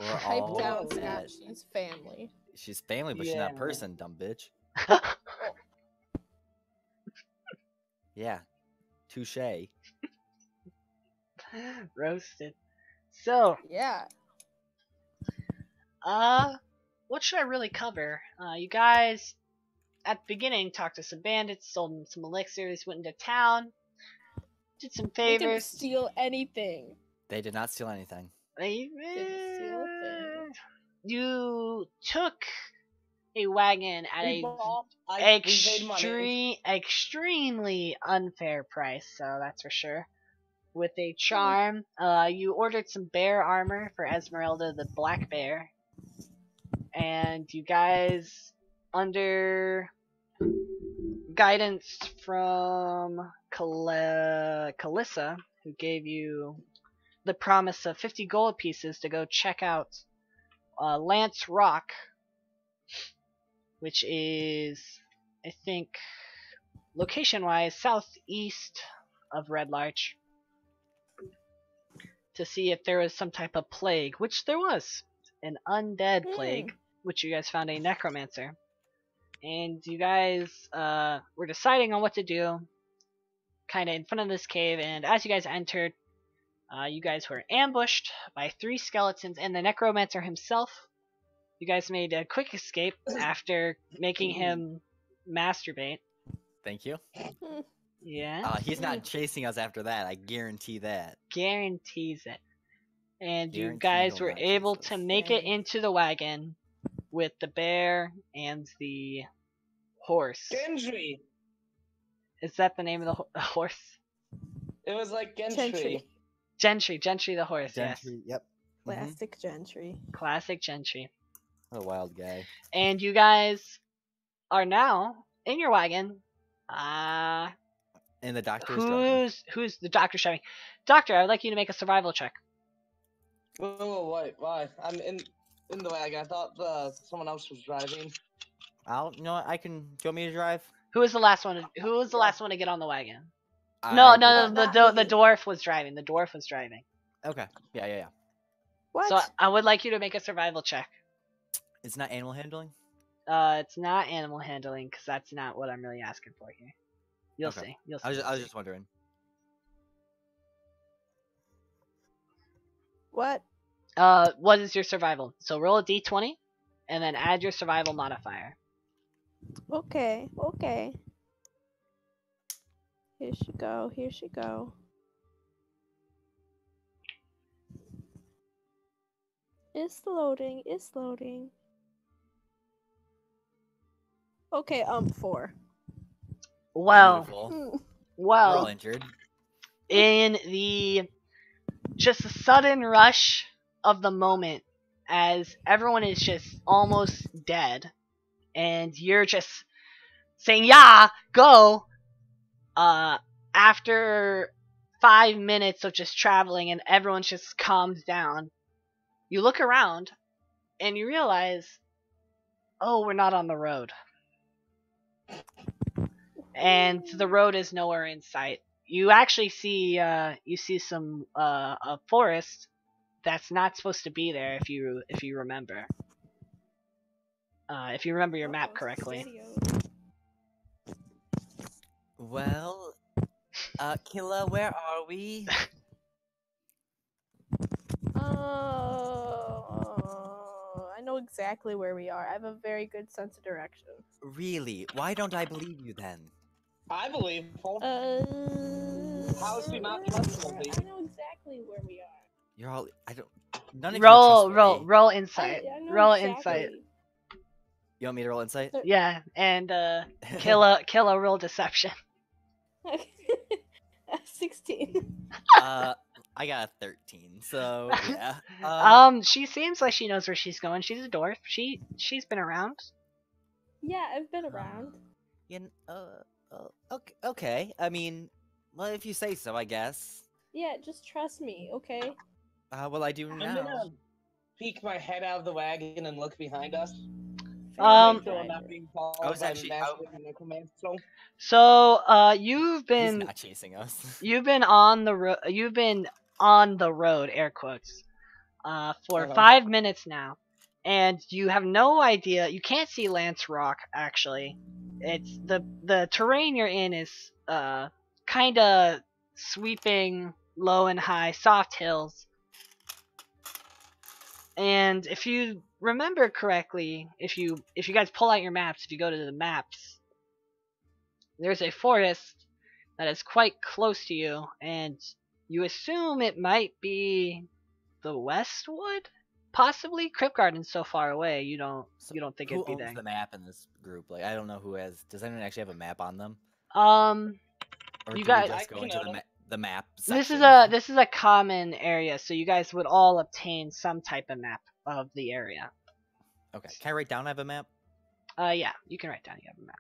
We're Pipe all down, dead. Scott. She's family. She's family, but she's not a person, dumb bitch. Yeah. Touche. Roasted. So, Yeah. what should I really cover? You guys, at the beginning, talked to some bandits, sold them some elixirs, went into town, did some They didn't favors. steal anything. They did not steal anything. Didn't steal a thing. You took a wagon at We paid money. extremely unfair price, so that's for sure. With a charm, you ordered some bear armor for Esmeralda the Black Bear, and you guys, under guidance from Kalissa, who gave you the promise of 50 gold pieces to go check out Lance Rock, which is, I think, location-wise, southeast of Red Larch, to see if there was some type of plague, which there was. An undead plague, which you guys found a necromancer. And you guys were deciding on what to do, kind of in front of this cave, and as you guys entered, you guys were ambushed by 3 skeletons and the necromancer himself. You guys made a quick escape after making him masturbate. Thank you. Yeah. He's not chasing us after that. I guarantee that. Guarantees it. And you Guaranteed guys he'll were not chase able us. to make it into the wagon with the bear and the horse. Gendry. Is that the name of the horse? It was like Gentry. Gentry. Gentry the horse, Gentry, yep. Mhm. Classic Gentry. Classic Gentry. What a wild guy. And you guys are now in your wagon. And the doctor is driving. Who's the doctor driving? Doctor, I would like you to make a survival check. Oh, wait, why? I'm in the wagon. I thought someone else was driving. You know what? Do you want me to drive? Who was the last one? Who was the last one to get on the wagon? I No, did no, not. the dwarf was driving. The dwarf was driving. Okay. Yeah. What? So I would like you to make a survival check. It's not animal handling? It's not animal handling, because that's not what I'm really asking for here. You'll Okay. see. You'll see. I was just wondering. What? What is your survival? So roll a d20, and then add your survival modifier. Okay. Here she go. It's loading. Okay, 4. Well, Beautiful. We're all injured. in the just sudden rush of the moment, as everyone is just almost dead, and you're just saying, yeah, go, after 5 minutes of just traveling and everyone's just calmed down, you look around and you realize, oh, we're not on the road. And the road is nowhere in sight. You actually see some a forest that's not supposed to be there, if you remember. If you remember your map correctly. Well, Killa, where are we? I know exactly where we are. I have a very good sense of direction. Really? Why don't I believe you then? I believe. How is he not trustworthy? I know exactly where we are. You're all. I don't. None of Roll you trust me. roll insight. I know Roll exactly. insight. You want me to roll insight? Yeah, and Killa roll deception. 16. I got a 13, so yeah. She seems like she knows where she's going. She's a dwarf. She's been around. Yeah, I've been around. Okay. I mean, well, if you say so, I guess. Yeah, just trust me, okay? Well, I do I'm now. gonna peek my head out of the wagon and look behind us. So I'm not being followed I was by actually- massive necromancer. So you've He's been not chasing us. you've been on the road, air quotes, for Okay. 5 minutes now, and you have no idea. You can't see Lance Rock actually. It's the terrain you're in is kind of sweeping, low and high, soft hills. And if you remember correctly, if you guys pull out your maps, if you go to the maps, there's a forest that is quite close to you, and you assume it might be the Westwood, possibly. Crypt Garden's so far away, you don't think Who it'd be owns there. the map in this group? Like, I don't know who has. Does anyone actually have a map on them? Or You do guys- we just I go can into own 'em. the map this is section? a common area, so you guys would all obtain some type of map of the area. Okay. Can I write down I have a map? Yeah, you can write down you have a map.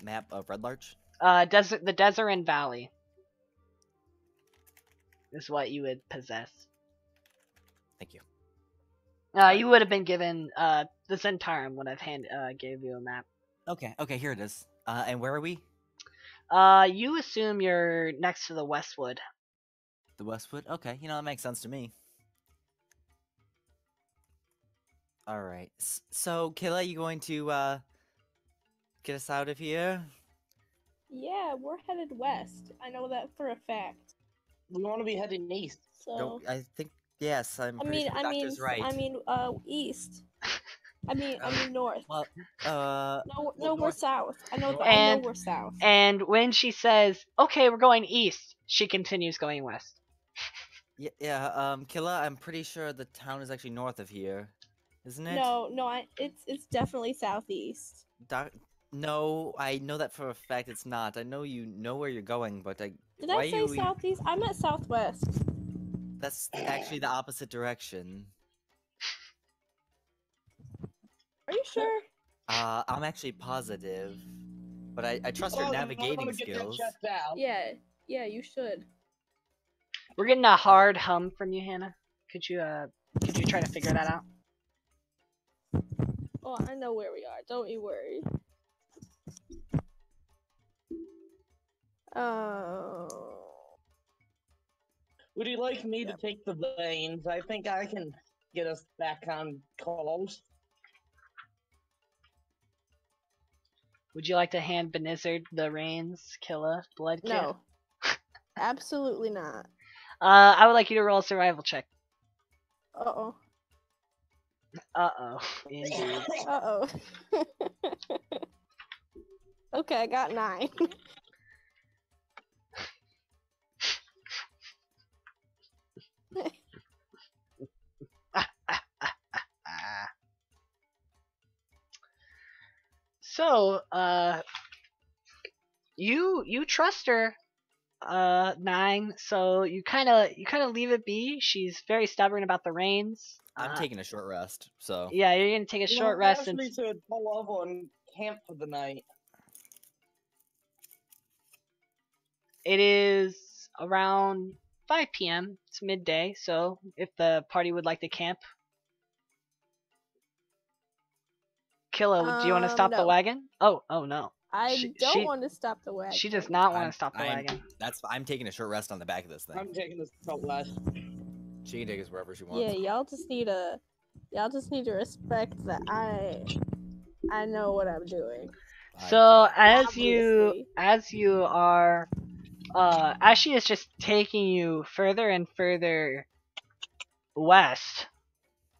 Map of Red Larch? The Desert Valley is what you would possess. Thank you. You would have been given the Zentarum would have gave you a map. Okay, here it is. And where are we? You assume you're next to the Westwood. The Westwood? Okay, that makes sense to me. Alright. So, Killa, you going to, get us out of here? Yeah, we're headed west. I know that for a fact. We want to be heading east. So No, I think, yes, I'm I pretty mean, sure the doctor's right. east. I mean north. Well, No, well, we're north- south. I know. north- I know And- we're south. And when she says, "Okay, we're going east," she continues going west. yeah, Killa, I'm pretty sure the town is actually north of here. Isn't it? No, it's definitely southeast. No, I know that for a fact it's not. I know you know where you're going, but Did why I say are we... southeast? I meant southwest. That's actually the opposite direction. Are you sure? I'm actually positive, but I trust your Oh, then I navigating wanna get that skills. checked out. Yeah, you should. We're getting a hard hum from you, Hannah. Could you try to figure that out? Oh, I know where we are. Don't you worry. Oh. Would you like me to take the reins? I think I can get us back on course. Would you like to hand Benizard the reins, Killa, Bloodkit? No. Absolutely not. I would like you to roll a survival check. Uh-oh. Uh-oh, indeed. Uh-oh. Okay, I got 9. So, you trust her, 9. So you kind of leave it be. She's very stubborn about the reins. I'm taking a short rest, so... Yeah, you're gonna take a short rest and We should pull over and camp for the night. it is around 5 p.m. It's midday, so if the party would like to camp. Killa, do you want to stop the No. wagon? Oh no. I don't she- want to stop the wagon. She does not want to stop the wagon. I'm taking a short rest on the back of this thing. I'm taking this short rest. She can take us wherever she wants. Yeah, y'all just need to respect that I know what I'm doing. So Obviously. as you are as she is just taking you further and further west,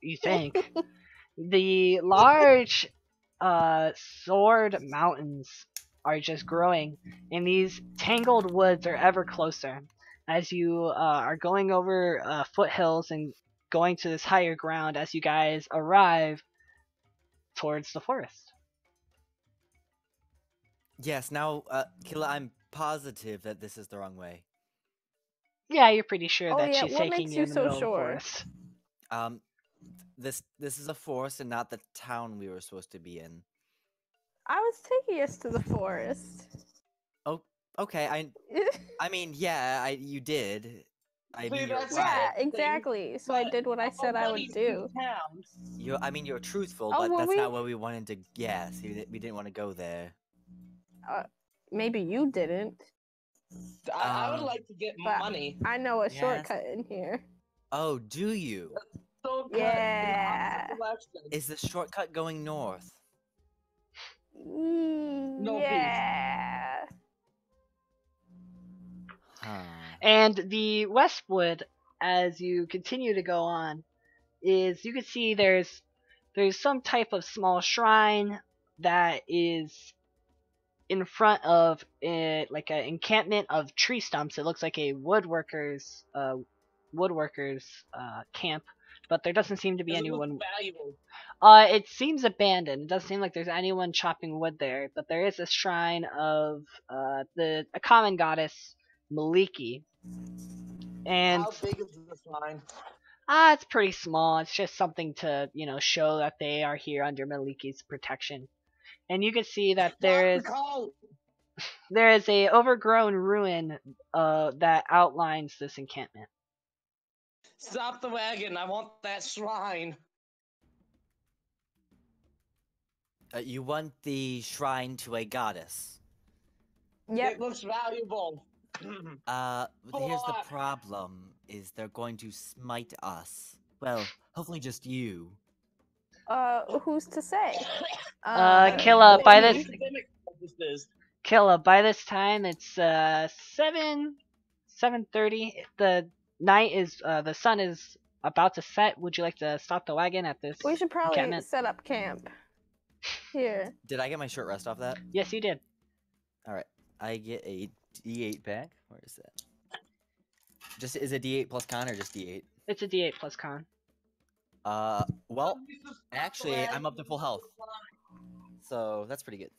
you think the large Sword Mountains are just growing, and these tangled woods are ever closer as you are going over foothills and going to this higher ground as you guys arrive towards the forest. Yes, now, Killa, I'm positive that this is the wrong way. Yeah, you're pretty sure Oh, that yeah, she's what taking makes you you in the so middle of the sure? forest. This is a forest and not the town we were supposed to be in. I was taking us to the forest. Okay, I mean, yeah, you did. I See, mean, you're that's Yeah, right. thing, exactly. So I but did what I said I would These do. two towns. You're truthful, Oh, but were that's we? not where we wanted to. Yes, we didn't want to go there. Maybe you didn't. I would Um, like to get but- money. I know a Yes. shortcut in here. Oh, do you? So good. Yeah. Is the shortcut going north? No peace. Yeah. Huh. And the Westwood, as you continue to go on, is you can see there's some type of small shrine that is in front of it, like an encampment of tree stumps. It looks like a woodworkers camp, but there doesn't seem to be Does it look anyone. valuable? It seems abandoned. It doesn't seem like there's anyone chopping wood there, but there is a shrine of a common goddess, Maliki. And How big is the shrine? it's pretty small. It's just something to, show that they are here under Maliki's protection. And you can see that there is a overgrown ruin that outlines this encampment. Stop the wagon. I want that shrine. You want the shrine to a goddess. Yep. It looks valuable. Here's the problem, is they're going to smite us. Well, hopefully just you. Who's to say? Killa, by me. this Killa, by this time it's 7:30. The night is the sun is about to set. Would you like to stop the wagon at this We should probably encampment? set up camp here. Did I get my short rest off that? Yes, you did. Alright. I get a D8 back. Where is that? Is it D8 plus con or just D8? It's a D8 plus con. Well, actually, I'm up to full health. So, that's pretty good.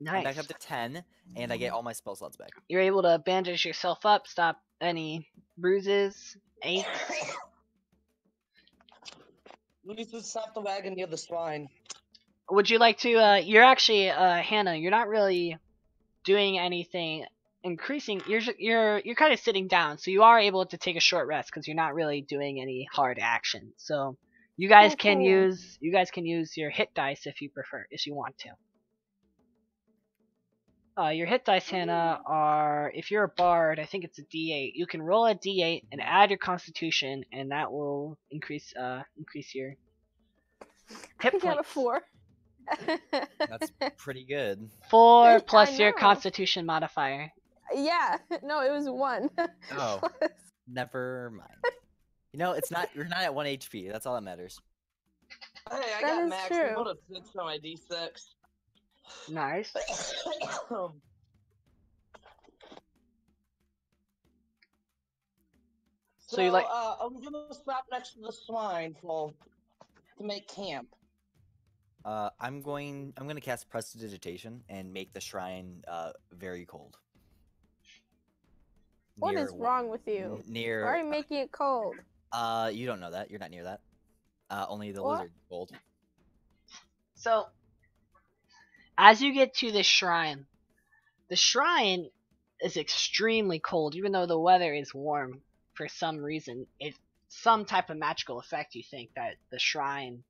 I'm back up Nice. to 10, and I get all my spell slots back. You're able to bandage yourself up, stop any bruises, aches. We need to stop the wagon near the shrine. Would you like to? You're actually, Hannah. You're not really doing anything increasing. You're kind of sitting down, so you are able to take a short rest because you're not really doing any hard action. So you guys Oh, can cool. use your hit dice if you prefer, if you want to. Your hit dice, Hannah, are, if you're a bard, I think it's a D8. You can roll a D8 and add your Constitution, and that will increase your hit I got a points. 4. That's pretty good. 4 I plus your know. Constitution modifier. Yeah. No, it was 1. Oh. Never mind. You know, you're not at 1 HP. That's all that matters. Hey, I That got is max. true. I rolled a 6 on my D6. Nice. So you like- I'm gonna stop next to the shrine to make camp. I'm gonna cast Prestidigitation and make the shrine very cold. What Near is wrong with you? Near Why are you making it cold? you don't know that. You're not near that. Only the What? lizard cold. So, as you get to this shrine, the shrine is extremely cold, even though the weather is warm. For some reason, it's some type of magical effect you think that the shrine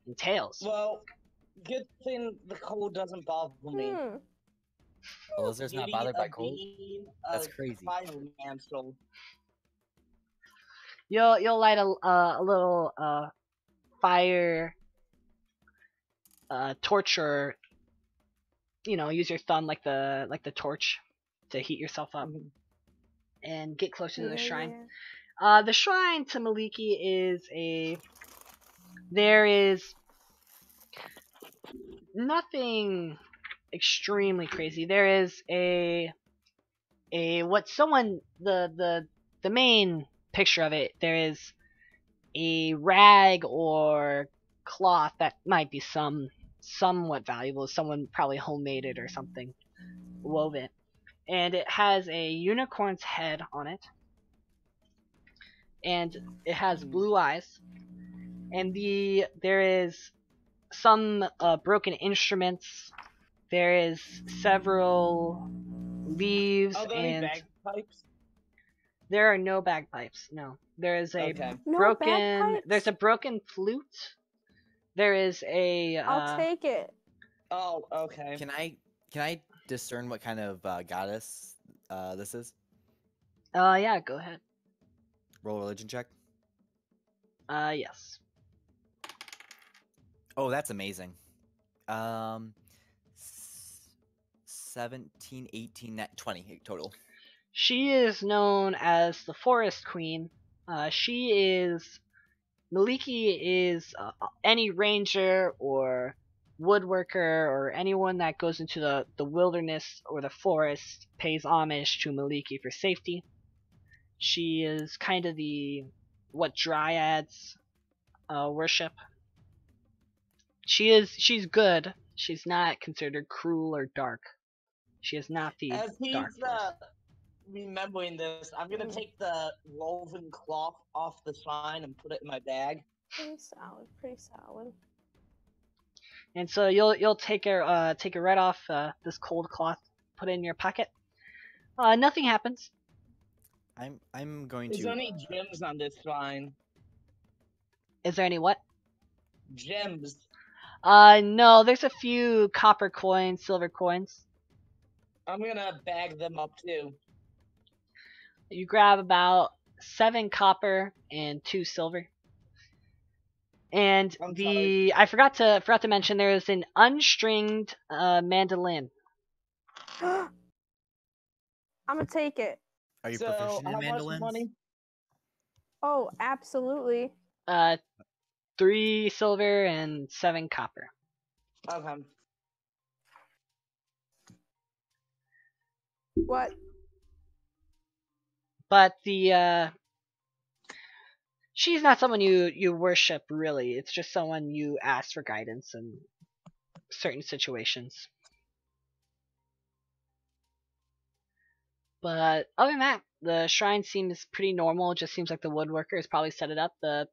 entails. Well, good thing the cold doesn't bother me. The lizard's not Beauty bothered by of cold. being That's a crazy. fireman, so You'll light a little fire torch, or use your thumb like the torch to heat yourself up and get closer to the shrine. The shrine to Maliki there is nothing extremely crazy. There is the main picture of it. There is a rag or cloth that might be somewhat valuable. Someone probably homemade it or something, wove it, and it has a unicorn's head on it, and it has blue eyes, and there is some broken instruments. There is several leaves, are there any and bagpipes? there are no bagpipes. No, there is a Okay. No broken. bagpipes? There's a broken flute. There is a. I'll take it. Oh, okay. Can I discern what kind of goddess this is? Yeah, go ahead. Roll a religion check. Yes. Oh, that's amazing. S- 17, 18, 20 total. She is known as the Forest Queen. Maliki is any ranger or woodworker or anyone that goes into the wilderness or the forest pays homage to Maliki for safety. She is kind of what dryads worship. She's good. She's not considered cruel or dark. She is not the As he's dark force. remembering this, I'm gonna take the woven cloth off the sign and put it in my bag. Pretty solid. Pretty solid. And so you'll take it right off this cold cloth, put it in your pocket. Nothing happens. I'm going Is to. there any gems on this sign? Is there any what? Gems. No, there's a few copper coins, silver coins. I'm gonna bag them up too. You grab about 7 copper and 2 silver. And I'm sorry. I forgot to mention there is an unstringed mandolin. I'm gonna take it. Are you So, proficient in how much mandolins? money? Oh, absolutely. 3 silver and 7 copper. Okay. What? But she's not someone you worship really. It's just someone you ask for guidance in certain situations. But other than that, the shrine seems pretty normal. It just seems like the woodworker has probably set it up. The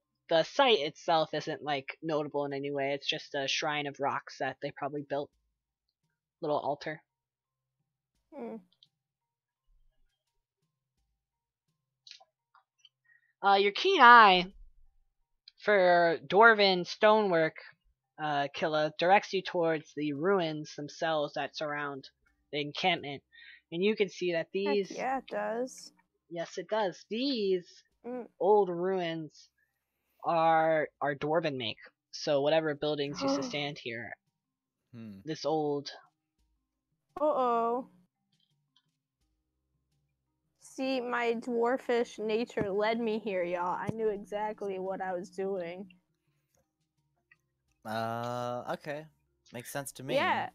site itself isn't like notable in any way. It's just a shrine of rocks that they probably built. Little altar. Hmm. Your keen eye for dwarven stonework, Killa, directs you towards the ruins themselves that surround the encampment. And you can see that these... Heck yeah, it does. Yes, it does. These Mm. old ruins are dwarven make. So whatever buildings used to stand here, this old... Uh-oh. See, my dwarfish nature led me here, y'all. I knew exactly what I was doing. Okay. Makes sense to me. Yeah.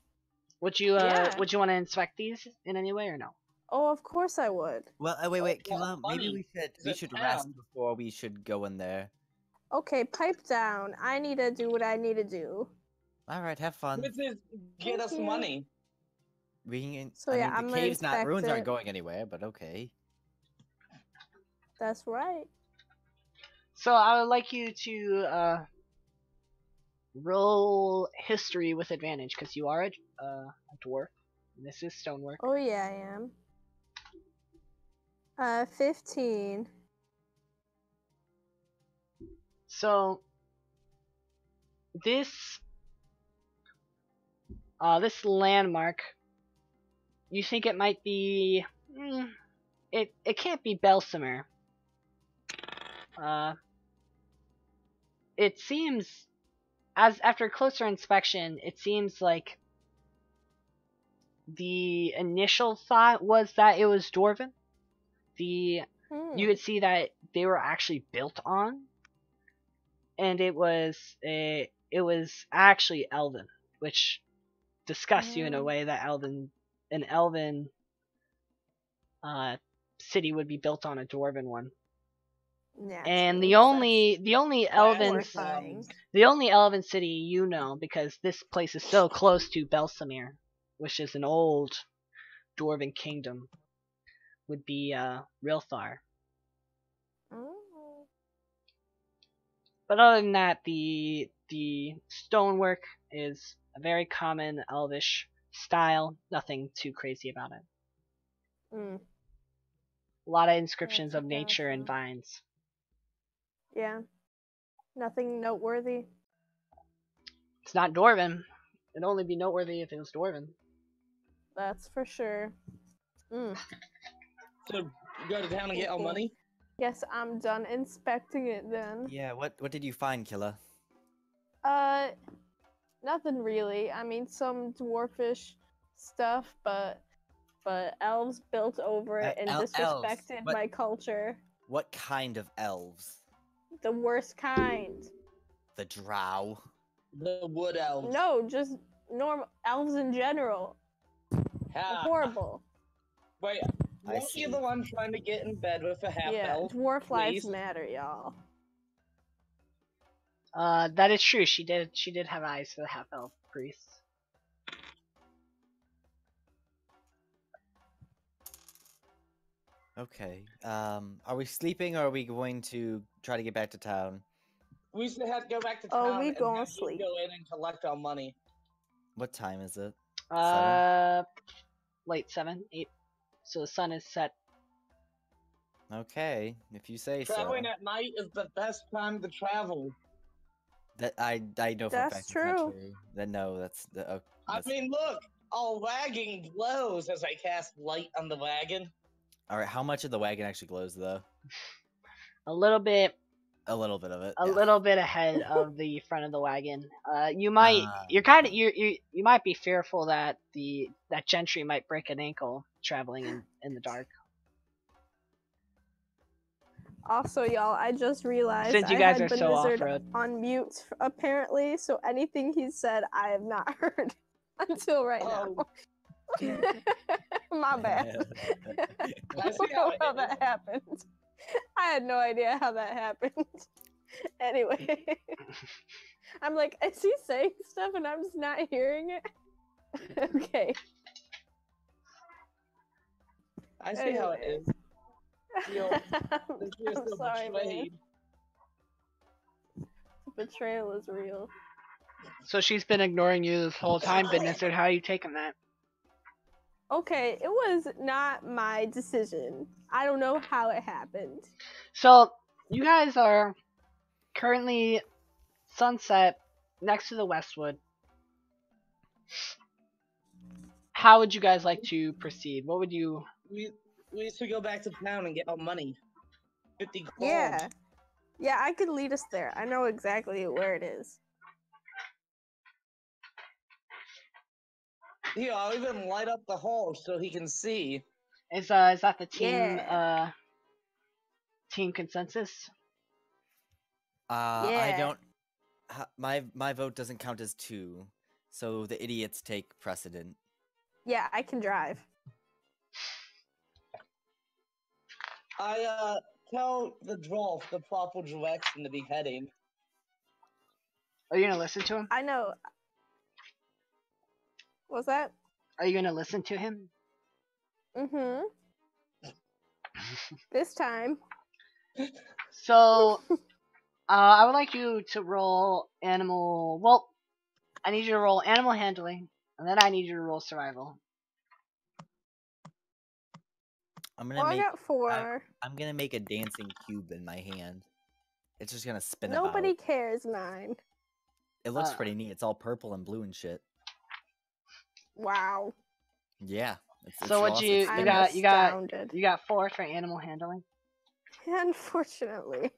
Would you Yeah. would you want to inspect these in any way or no? Oh, of course I would. Well, wait, Well, Killa, maybe funny. we It's should a rest town. before we should go in there. Okay, pipe down. I need to do what I need to do. All right, have fun. This is get Thank us you. money. So I yeah, mean, I'm the gonna cave's not inspect ruins it. aren't going anywhere, but okay. That's right. So I would like you to roll history with advantage because you are a dwarf. And this is stonework. Oh yeah, I am. 15. So this landmark, you think it might be? It can't be Belsimer. It seems, as after closer inspection, it seems like the initial thought was that it was dwarven. You could see that they were actually built on, and it was actually elven, which disgusts you in a way that an elven city would be built on a dwarven one. And the only horrifying. elven city you know, because this place is so close to Belsamir, which is an old dwarven kingdom, would be Rilthar. Oh. But other than that, the stonework is a very common elvish style. Nothing too crazy about it. Mm. A lot of inscriptions of Okay, nature and gotcha. vines. Yeah. Nothing noteworthy. It's not dwarven. It'd only be noteworthy if it was dwarven. That's for sure. Mm. So, you go to town and get our Okay. money? Guess I'm done inspecting it then. Yeah, what did you find, Killa? Nothing really. I mean, some dwarfish stuff, but elves built over it and Elves. disrespected What? my culture. What kind of elves? The worst kind. The drow. The wood elves. No, just normal elves in general. They're Ha- horrible. Wait, I weren't you see. the one trying to get in bed with a half Yeah, elf? dwarf lives please? matter, y'all. That is true. She did have eyes for the half elf priest. Okay. Are we sleeping or are we going to try to get back to town? We used to have to go back to Oh, town we and gonna have you sleep. go in and collect our money. What time is it? Late 7, 8. So the sun is set. Okay, if you say Traveling so. at night is the best time to travel. That I know for a That's fact it's not true. true. That no, that's the. I mean, look, our wagon glows as I cast light on the wagon. All right, how much of the wagon actually glows though? A little bit A little bit of it. a yeah. little bit ahead of the front of the wagon. You might Ah. you might be fearful that that Gentry might break an ankle traveling in the dark. Also, y'all, I just realized Since you I guys had are so Blizzard off-road. on mute, apparently, so anything he said, I have not heard until right Oh. now. My bad. I I see don't how know it how is. that happened. I had no idea how that happened. Anyway, I'm like, is he saying stuff and I'm just not hearing it? Okay. I see how it Anyway. is. Feel- I'm You're so sorry, man. betrayed. Betrayal is real. So she's been ignoring you this whole time, Benister. How are you taking that? Okay, it was not my decision. I don't know how it happened. So you guys are currently sunset next to the Westwood. How would you guys like to proceed? What would you? We used to go back to town and get our money. 50 gold. Yeah. Yeah, I could lead us there. I know exactly where it is. Here, I'll even light up the hall so he can see. Is that the team Yeah. team consensus? I Yeah. don't. My vote doesn't count as 2, so the idiots take precedent. Yeah, I can drive. I tell the dwarf the proper direction to be heading. Are you gonna listen to him? I know. What's that? Are you gonna listen to him? Mm-hmm. This time. So, I would like you to roll animal. Well, I need you to roll animal handling, and then I need you to roll survival. I'm gonna Well, I make. got 4. I'm gonna make a dancing cube in my hand. It's just gonna spin Nobody about. cares, 9. It looks Uh, pretty neat. It's all purple and blue and shit. Wow. Yeah. It's So what awesome. you I'm got? astounded. You got 4 for animal handling Unfortunately.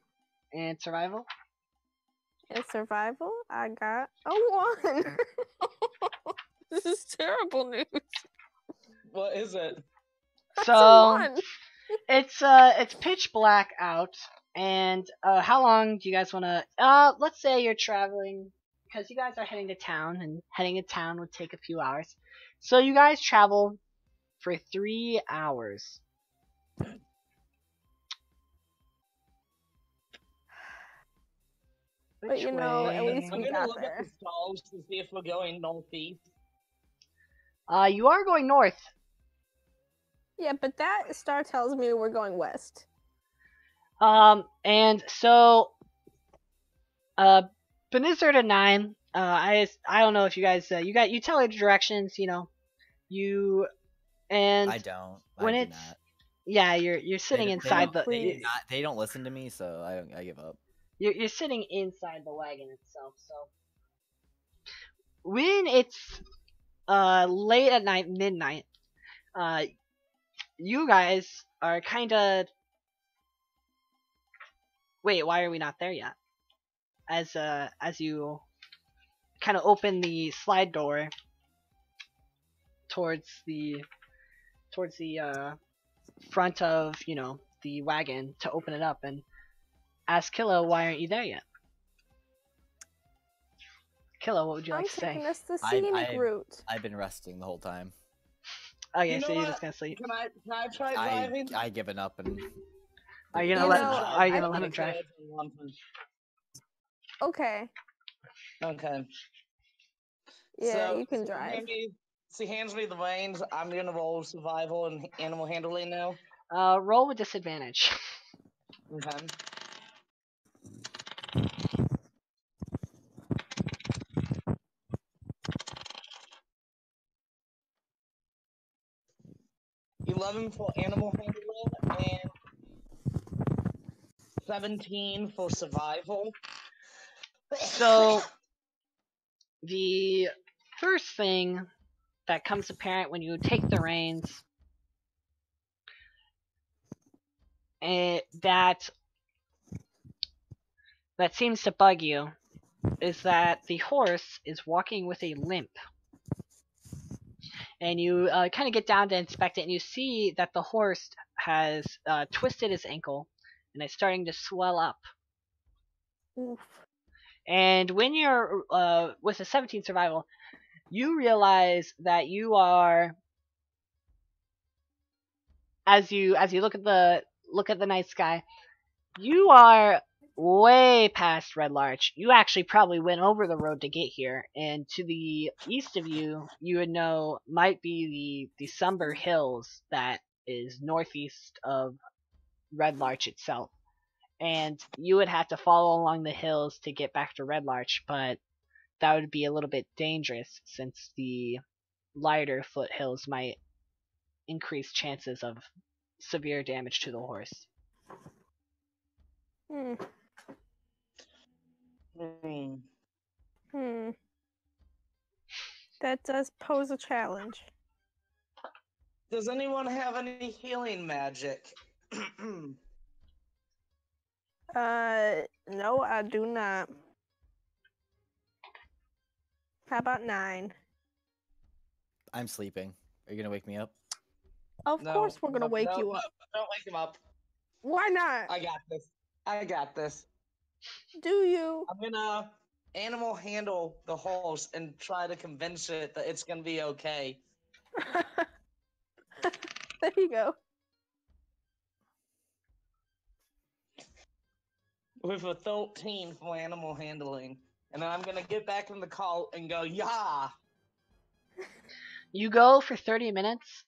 and survival. In survival, I got a 1. This is terrible news. What is it? That's So a 1. it's pitch black out, and how long do you guys want to? Let's say you're traveling because you guys are heading to town, and heading to town would take a few hours. So you guys travel for 3 hours. But you know, at way- least I'm we gonna got look there. at the stars to see if we're going northeast. You are going north. Yeah, but that star tells me we're going west. And so, Benizard and 9. I don't know if you guys you tell her directions. You know, you and I don't. when I do it's not. yeah, you're sitting They inside don't- the Please. They don't listen to me, so I give up. you're sitting inside the wagon itself. So when it's late at night, midnight, you guys are kind of Wait, why are we not there yet? As you kind of open the slide door towards the front of, you know, the wagon to open it up and ask Killa, why aren't you there yet? Killa, what would you like I'm to say? taking us the scenic route. I've been resting the whole time. Okay, You know so you're what? just gonna sleep. Can I try driving? I given up and. Are you gonna You let know, Are you I gonna let him Okay, drive? Okay. Okay. Yeah, So, you can drive. Hands me the reins. I'm gonna roll survival and animal handling now. Roll with disadvantage. Okay. $11 for animal handling and 17 for survival. So, the first thing that comes apparent when you take the reins that seems to bug you is that the horse is walking with a limp. And you kind of get down to inspect it, and you see that the horse has twisted his ankle, and it's starting to swell up. Oof. And when you're with a 17 survival, you realize that you are, as you look at the night sky, you are way past Red Larch. You actually probably went over the road to get here, and to the east of you, you would know might be the Sumber Hills that is northeast of Red Larch itself. And you would have to follow along the hills to get back to Red Larch, but that would be a little bit dangerous since the lighter foothills might increase chances of severe damage to the horse. Hmm. That does pose a challenge. Does anyone have any healing magic? No, I do not. How about 9? I'm sleeping. Are you gonna wake me up? Of course we're gonna wake you up. Don't wake him up. Why not? I got this. Do you? I'm gonna animal handle the horse and try to convince it that it's gonna be okay. There you go. With a 13 for animal handling. And then I'm gonna get back in the call and go, yeah! You go for 30 minutes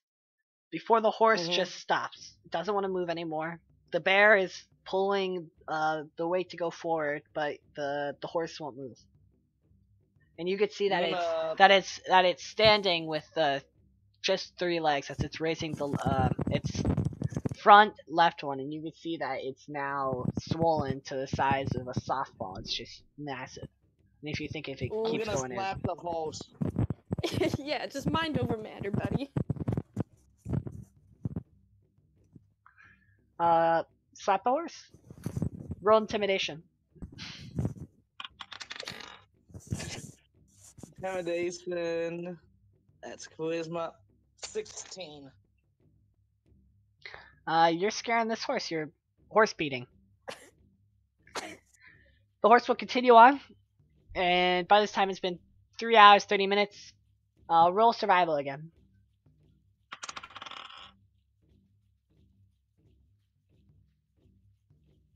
before the horse just stops. It doesn't want to move anymore. The bear is pulling the weight to go forward, but the horse won't move. And you could see that it's standing with just 3 legs as it's raising its front left one, and you can see that it's now swollen to the size of a softball. It's just massive. And if you think if it keeps going in, slap the horse. Yeah, just mind over matter, buddy. slap the horse. Roll intimidation. Intimidation. That's charisma. 16. You're scaring this horse. You're horse beating. The horse will continue on, and by this time it's been 3 hours, 30 minutes. Roll survival again.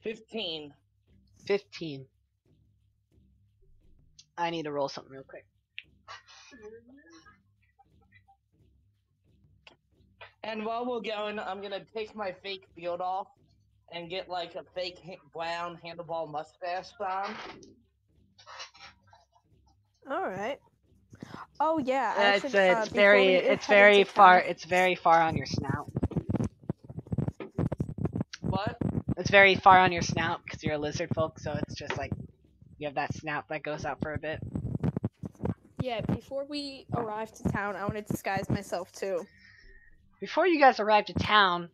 15. 15. I need to roll something real quick. And while we're going, I'm gonna take my fake beard off and get like a fake brown handlebar mustache on. All right. Oh yeah, I It's should, it's before very we it's head very into far town- it's very far on your snout. What? It's very far on your snout because you're a lizard folk, so it's just like you have that snout that goes out for a bit. Yeah, before we arrive to town, I want to disguise myself too. Before you guys arrive to town,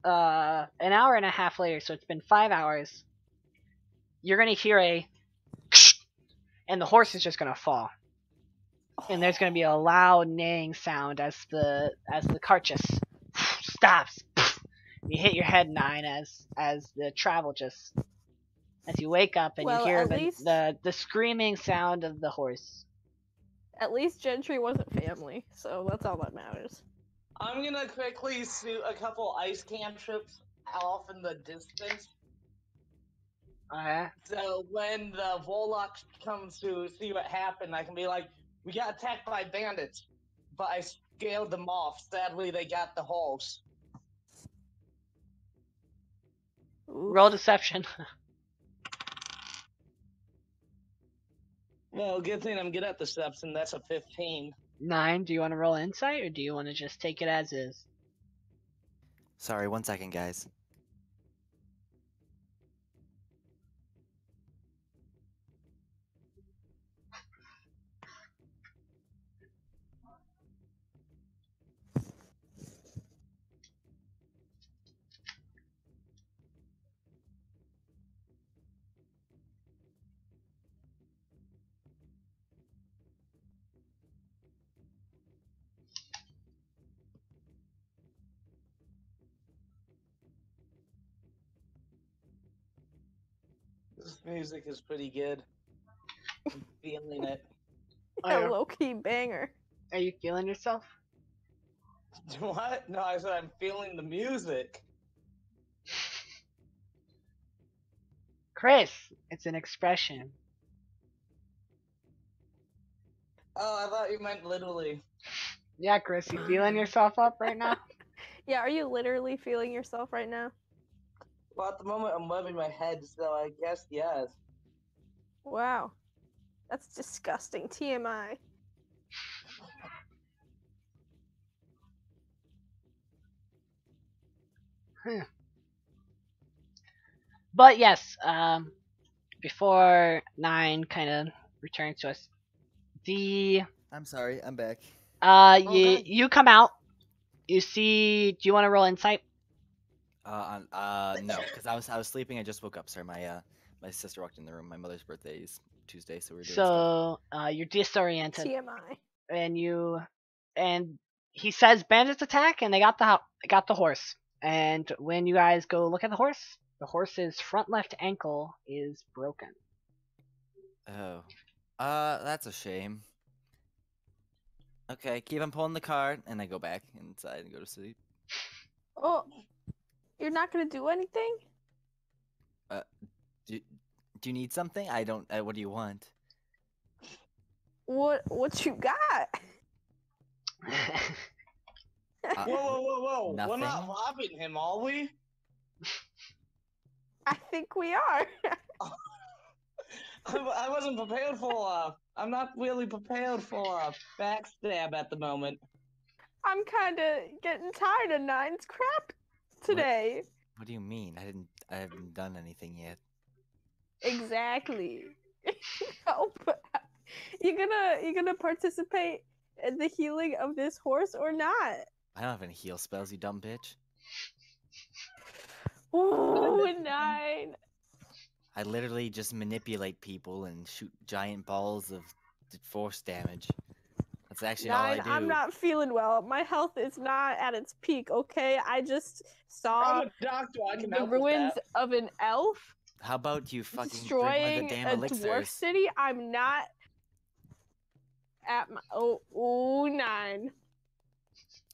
an hour and a half later, so it's been 5 hours, you're gonna hear a and the horse is just gonna fall. And there's gonna be a loud neighing sound as the cart just stops. You hit your head 9 as the travel just as you wake up and Well, you hear at least- the screaming sound of the horse. At least Gentry wasn't family, so that's all that matters. I'm gonna quickly shoot a couple ice cantrips off in the distance. Okay. So when the Volok comes to see what happened, I can be like, we got attacked by bandits, but I scaled them off. Sadly, they got the horse. Oof. Roll deception. Well, good thing I'm good at deception. That's a 15. 9. Do you want to roll insight or do you want to just take it as is? Sorry, 1 second, guys. This music is pretty good. I'm feeling it. A low-key banger. Are you feeling yourself? What? No, I said I'm feeling the music. Chris, it's an expression. Oh, I thought you meant literally. Yeah, Chris, you feeling yourself up right now? Yeah, are you literally feeling yourself right now? Well, at the moment, I'm rubbing my head, so I guess yes. Wow. That's disgusting. TMI. But yes, before 9 kind of returns to us, I'm sorry, I'm back. Okay. you come out. You see. Do you want to roll insight? No, because I was sleeping. I just woke up. Sorry, my sister walked in the room. My mother's birthday is Tuesday, so we're doing stuff. So you're disoriented, TMI. and he says bandits attack, and they got the horse. And when you guys go look at the horse's front left ankle is broken. Oh, that's a shame. Okay, keep on pulling the cart, and I go back inside and go to sleep. Oh, you're not gonna do anything? Do you need something? I don't. What do you want? What you got? Uh, Whoa! We're nothing? not robbing him, are we? I think we are. I wasn't prepared for. I'm not really prepared for a backstab at the moment. I'm kind of getting tired of Nine's crap today. What do you mean? I haven't done anything yet. Exactly. Oh, you gonna participate in the healing of this horse or not? I don't have any heal spells, you dumb bitch. Ooh, 9. I literally just manipulate people and shoot giant balls of force damage. That's actually all I 9, do. I'm not feeling well. My health is not at its peak, okay? I just saw I'm a doctor. I can the help with ruins that. of an elf How about you fucking drink destroying one of the damn a elixirs? dwarf city. I'm not at my... Oh, 9.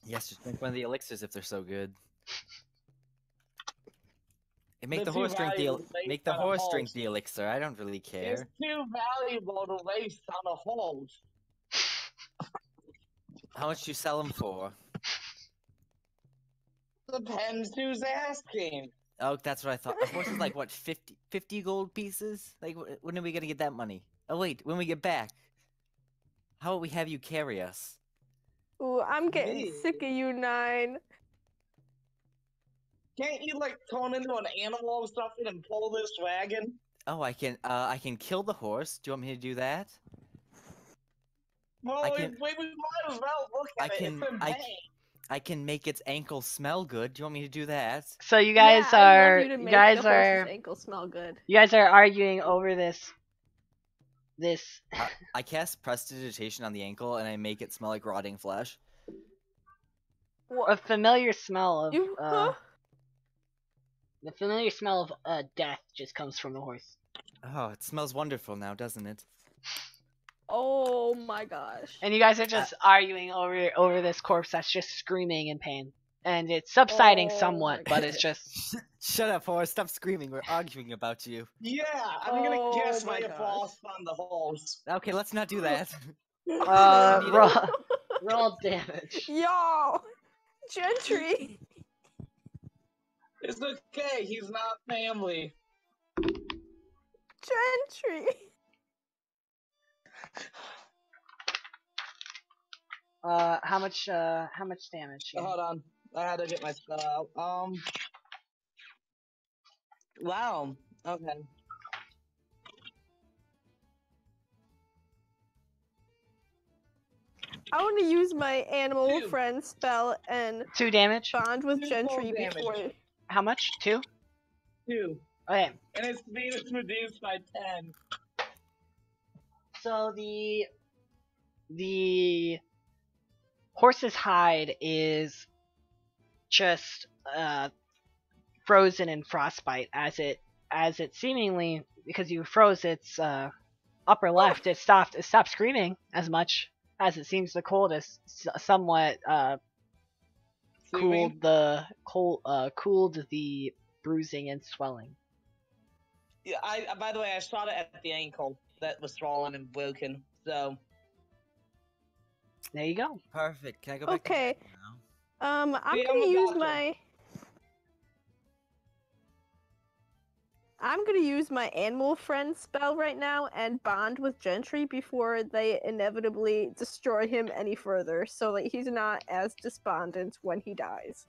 Yes, just drink one of the elixirs if they're so good. Hey, make They're the too horse drink the valuable to make waste the on a horse horse. drink the elixir. I don't really It's care. too valuable to waste on a horse. How much do you sell them for? Depends who's asking. Oh, that's what I thought. A horse is like what, 50 gold pieces? Like, when are we gonna get that money? Oh wait, when we get back. How about we have you carry us? Ooh, I'm getting Me? sick of you, 9. Can't you like turn into an animal or something and pull this wagon? Oh, I can kill the horse. Do you want me to do that? Well, I can- we might as well look I at it. can- It's in I pain. I can make its ankle smell good. Do you want me to do that? So you guys Yeah, I'd love are you to you make guys the horse's are ankle smell good. you guys are arguing over this. I cast prestidigitation on the ankle and I make it smell like rotting flesh. A familiar smell of You huh? the familiar smell of death just comes from the horse. Oh, it smells wonderful now, doesn't it? Oh my gosh. And you guys are just arguing over this corpse that's just screaming in pain. And it's subsiding Oh somewhat, my but it's just Shut up, horse. Stop screaming. We're arguing about you. Yeah, I'm gonna Oh guess my Ray of gosh. Frost on the horse. Okay, let's not do that. roll damage. Yo, Gentry. It's okay, he's not family. Gentry. How much damage? Here? Hold on, I had to get my stuff out. Wow. Okay. I want to use my animal 2. friend spell and 2 damage. bond with 2 Gentry full damage. before. How much? 2. 2. Okay. And its speed is reduced by 10. So the horse's hide is just frozen in frostbite as it seemingly, because you froze its upper left, it stopped screaming as much as it seems the cold is somewhat cooled the bruising and swelling. Yeah, by the way, I shot it at the ankle that was swollen and broken. So there you go. Perfect. Can I go back Okay. to now? I'm Yeah, gonna I'm a use doctor. I'm gonna use my animal friend spell right now and bond with Gentry before they inevitably destroy him any further, so that he's not as despondent when he dies.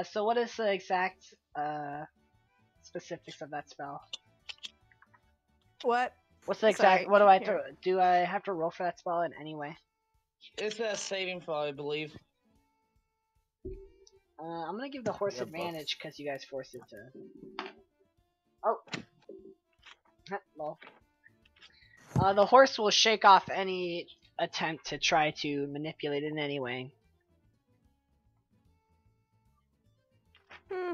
So what is the exact specifics of that spell? What? What's the Sorry, exact? What do I have here. to do? I have to roll for that spell in any way? it's a saving throw, I believe. I'm gonna give the horse Yeah, advantage because you guys forced it to. Oh. Lol. The horse will shake off any attempt to try to manipulate it in any way. Hmm.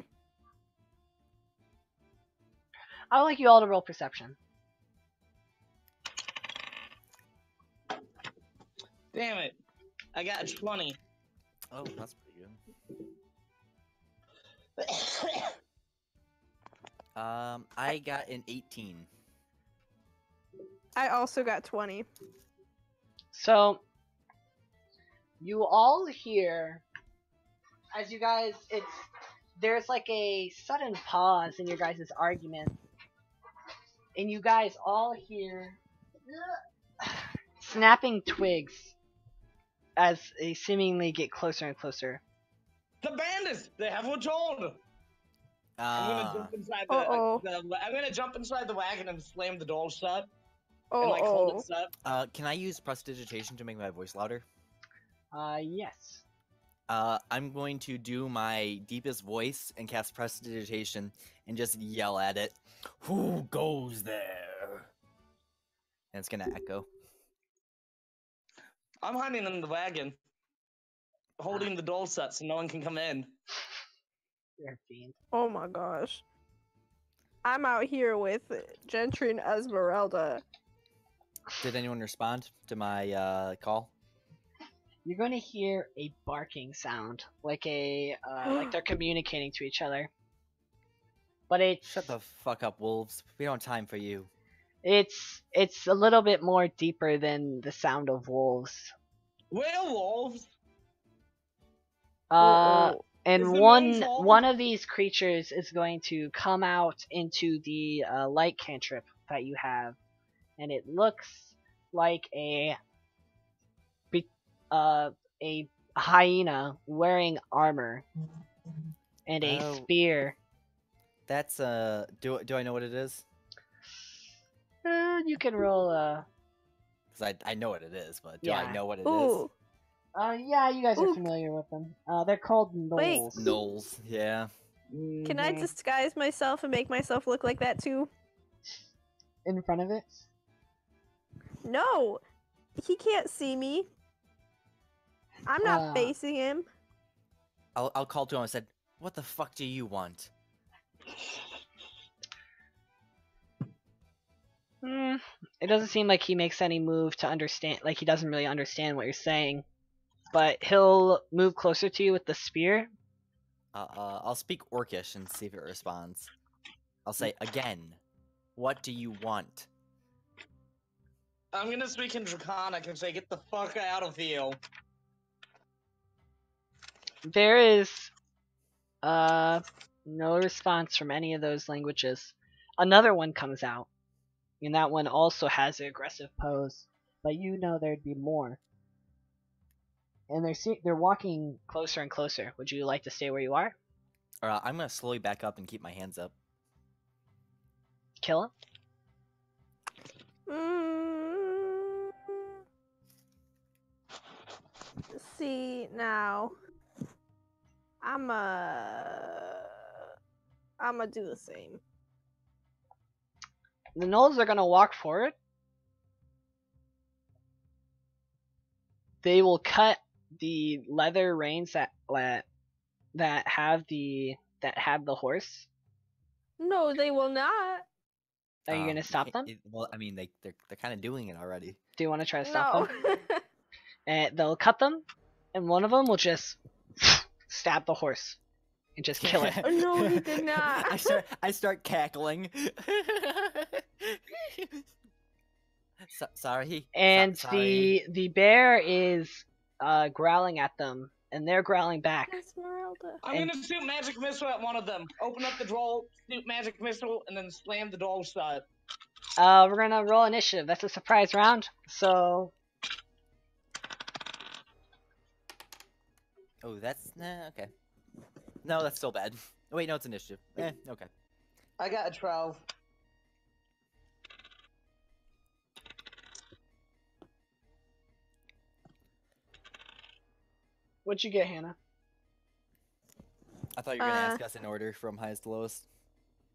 I would like you all to roll perception. Damn it. I got a 20. Oh, that's pretty good. I got an 18. I also got 20. So, you all hear, as you guys, there's like a sudden pause in your guys' argument, and you guys all hear snapping twigs as they seemingly get closer and closer. The bandits! They have what's on! I'm gonna jump inside Uh-oh. I'm gonna jump inside the wagon and slam the door shut. Oh, And like hold it shut. Can I use prestidigitation to make my voice louder? Yes. I'm going to do my deepest voice and cast prestidigitation and just yell at it. Who goes there? And it's gonna echo. I'm hiding in the wagon. Holding the door shut so no one can come in. You're a fiend. Oh my gosh. I'm out here with Gentry and Esmeralda. Did anyone respond to my call? You're going to hear a barking sound, like like they're communicating to each other. But it's Shut the fuck up, wolves. We don't have time for you. it's a little bit more deeper than the sound of wolves. Werewolves! Uh-oh. And Is it one wolves? one of these creatures is going to come out into the light cantrip that you have, and it looks like a hyena wearing armor and a Oh. spear. That's do I know what it is? You can roll Because I know what it is, but do Yeah. I know what it is? Ooh. Yeah, you guys are Ooh. familiar with them. They're called Wait. gnolls. Knowles, yeah. Can I Mhm. disguise myself and make myself look like that too? in front of it? No, he can't see me. I'm not Uh, facing him. I'll call to him and said, "What the fuck do you want?" It doesn't seem like he makes any move to understand. Like he doesn't really understand what you're saying, but he'll move closer to you with the spear. I'll speak Orcish and see if it responds. I'll say again, "What do you want?" I'm gonna speak in Draconic and say, "Get the fuck out of here." There is no response from any of those languages. Another one comes out, and that one also has an aggressive pose, but you know there'd be more. And they're walking closer and closer. Would you like to stay where you are? Or I'm gonna slowly back up and keep my hands up. Kill him? Mm. See now, I'ma do the same. The gnolls are gonna walk forward. They will cut the leather reins that have the horse. No, they will not. Are you gonna stop them? Well, I mean, they're kind of doing it already. Do you want to try to stop No. them? And they'll cut them, and one of them will just stab the horse and just kill it. Oh, no, he did not. I start cackling. Sorry. And sorry. the bear is growling at them, and they're growling back. Esmeralda. I'm And- gonna shoot magic missile at one of them. Open up the door, shoot magic missile, and then slam the door shut. We're gonna roll initiative. That's a surprise round. So Oh, that's okay. No, that's still bad. Oh, wait, no, it's initiative. Okay. I got a 12. what'd you get, Hannah? I thought you were gonna ask us in order from highest to lowest.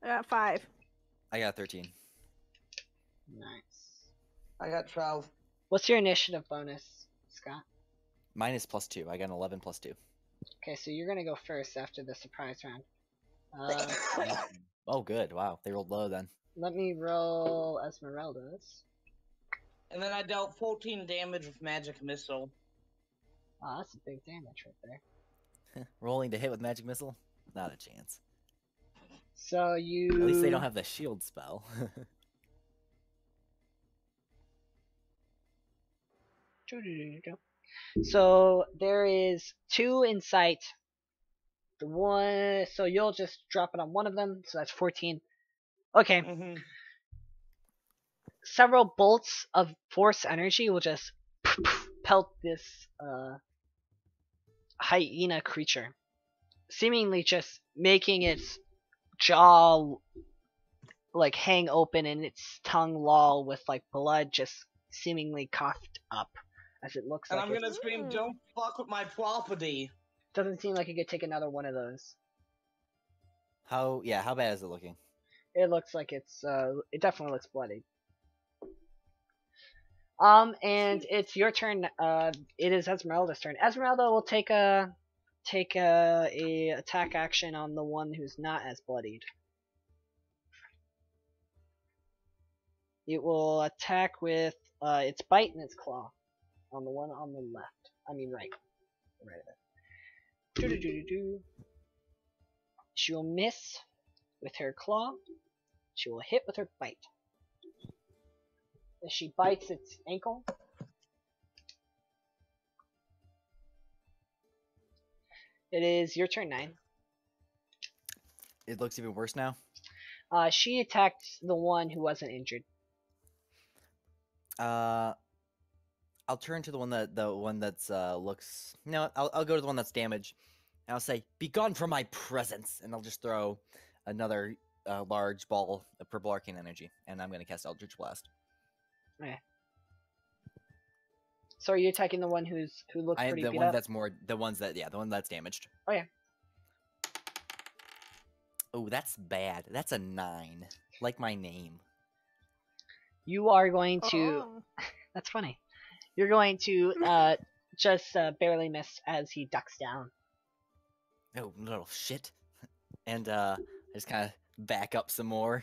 I got 5. I got 13. Nice. I got 12. What's your initiative bonus, Scott? Mine is +2. I got an 11 +2. Okay, so you're gonna go first after the surprise round. Oh, good. Wow, they rolled low then. Let me roll Esmeralda's. And then I dealt 14 damage with magic missile. Oh, that's a big damage right there. Rolling to hit with magic missile? Not a chance. So you. At least they don't have the shield spell. So there is 2 in sight. The one. So you'll just drop it on one of them. So that's 14. Okay. Mm-hmm. Several bolts of force energy will just pelt this hyena creature, seemingly just making its jaw like hang open and its tongue loll with like blood just seemingly coughed up as it looks And like I'm gonna scream, "Don't fuck with my property!" doesn't seem like it could take another one of those. How bad is it looking? It looks like it definitely looks bloody. And it's your turn. It is Esmeralda's turn. Esmeralda will take a attack action on the one who's not as bloodied. It will attack with its bite and its claw on the one on the left. I mean right. Right of it. She will miss with her claw. She will hit with her bite. As she bites its ankle. It is your turn, 9. It looks even worse now. She attacked the one who wasn't injured. I'll turn to the one that's looks. No, I'll go to the one that's damaged, and I'll say, "Be gone from my presence!" And I'll just throw another large ball of purple arcane energy, and I'm gonna cast Eldritch Blast. Okay. So are you attacking the one who looks I pretty the beat one up? that's more the one that's damaged. Oh, yeah. Oh, that's bad. That's a 9. Like my name. You are going to. Oh. That's funny. You're going to just barely miss as he ducks down. Oh, little shit. And I just kind of back up some more.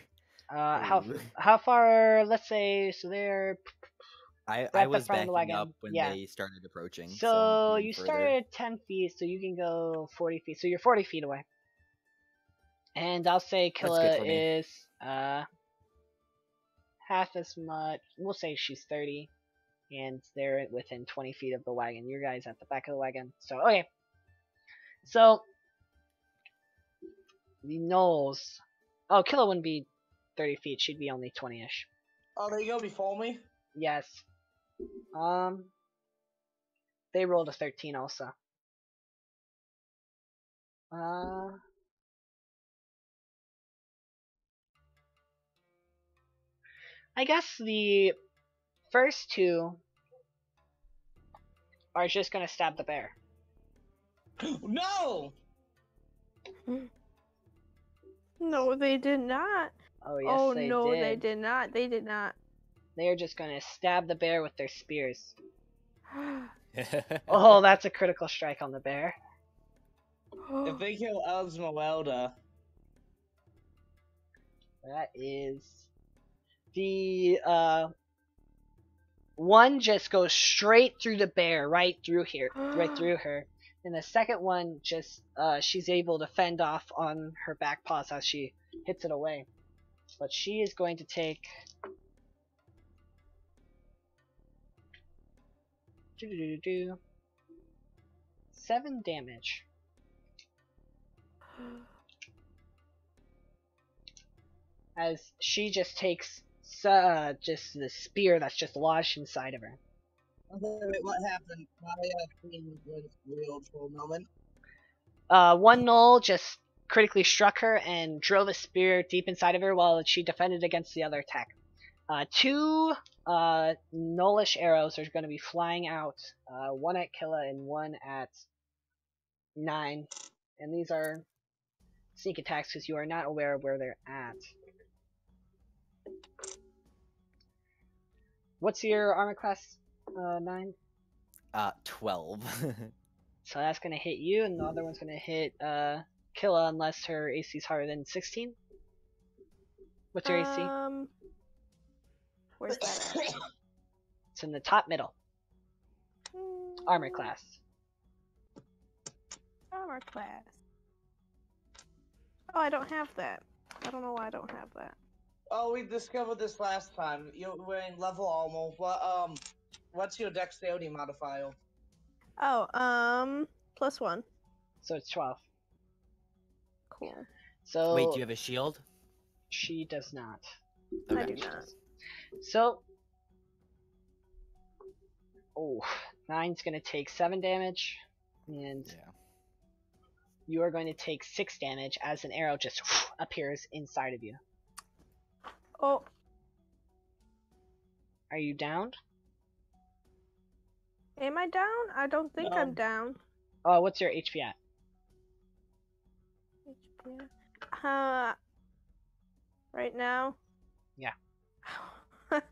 Ooh. How far? Let's say so. They're I at the was front of the backing wagon. up when Yeah. they started approaching. So even you further. started at 10 feet, so you can go 40 feet. So you're 40 feet away. And I'll say That's good Killa for me. is half as much. We'll say she's 30, and they're within 20 feet of the wagon. Your guy's at the back of the wagon. So okay. So the Knowles. Oh, Killa wouldn't be 30 feet. She'd be only 20-ish. Oh, they go before me? Yes. They rolled a 13 also. I guess the first two are just gonna stab the bear. No! No, they did not. Oh yes, Oh they no, did. they did not. They did not. They are just gonna stab the bear with their spears. Oh, that's a critical strike on the bear. If they kill Esmeralda, That is the one just goes straight through the bear, right through her. And the second one just she's able to fend off on her back paws as she hits it away. But she is going to take 7 damage. As she just takes just the spear that's just lodged inside of her. okay, wait, what happened? My screen was real for a moment. One knoll just critically struck her and drove a spear deep inside of her while she defended against the other attack. 2 knollish arrows are going to be flying out, one at Killa and one at 9. And these are sneak attacks because you are not aware of where they're at. What's your armor class, 9? 12. So that's going to hit you, and the other one's going to hit Killa unless her AC is higher than 16. What's your AC? Where's that at? It's in the top middle. Armor class. Armor class. Oh, I don't have that. I don't know why I don't have that. Oh, we discovered this last time. You're wearing level armor. What's your dexterity modifier? Oh, +1. So it's 12. Cool. So Wait, do you have a shield? she does not. I do not. So, 9's gonna take 7 damage, and Yeah. you are going to take 6 damage as an arrow just appears inside of you. Oh, Are you downed? am I down? I don't think No. I'm down. Oh, what's your HP at? Right now? Yeah. What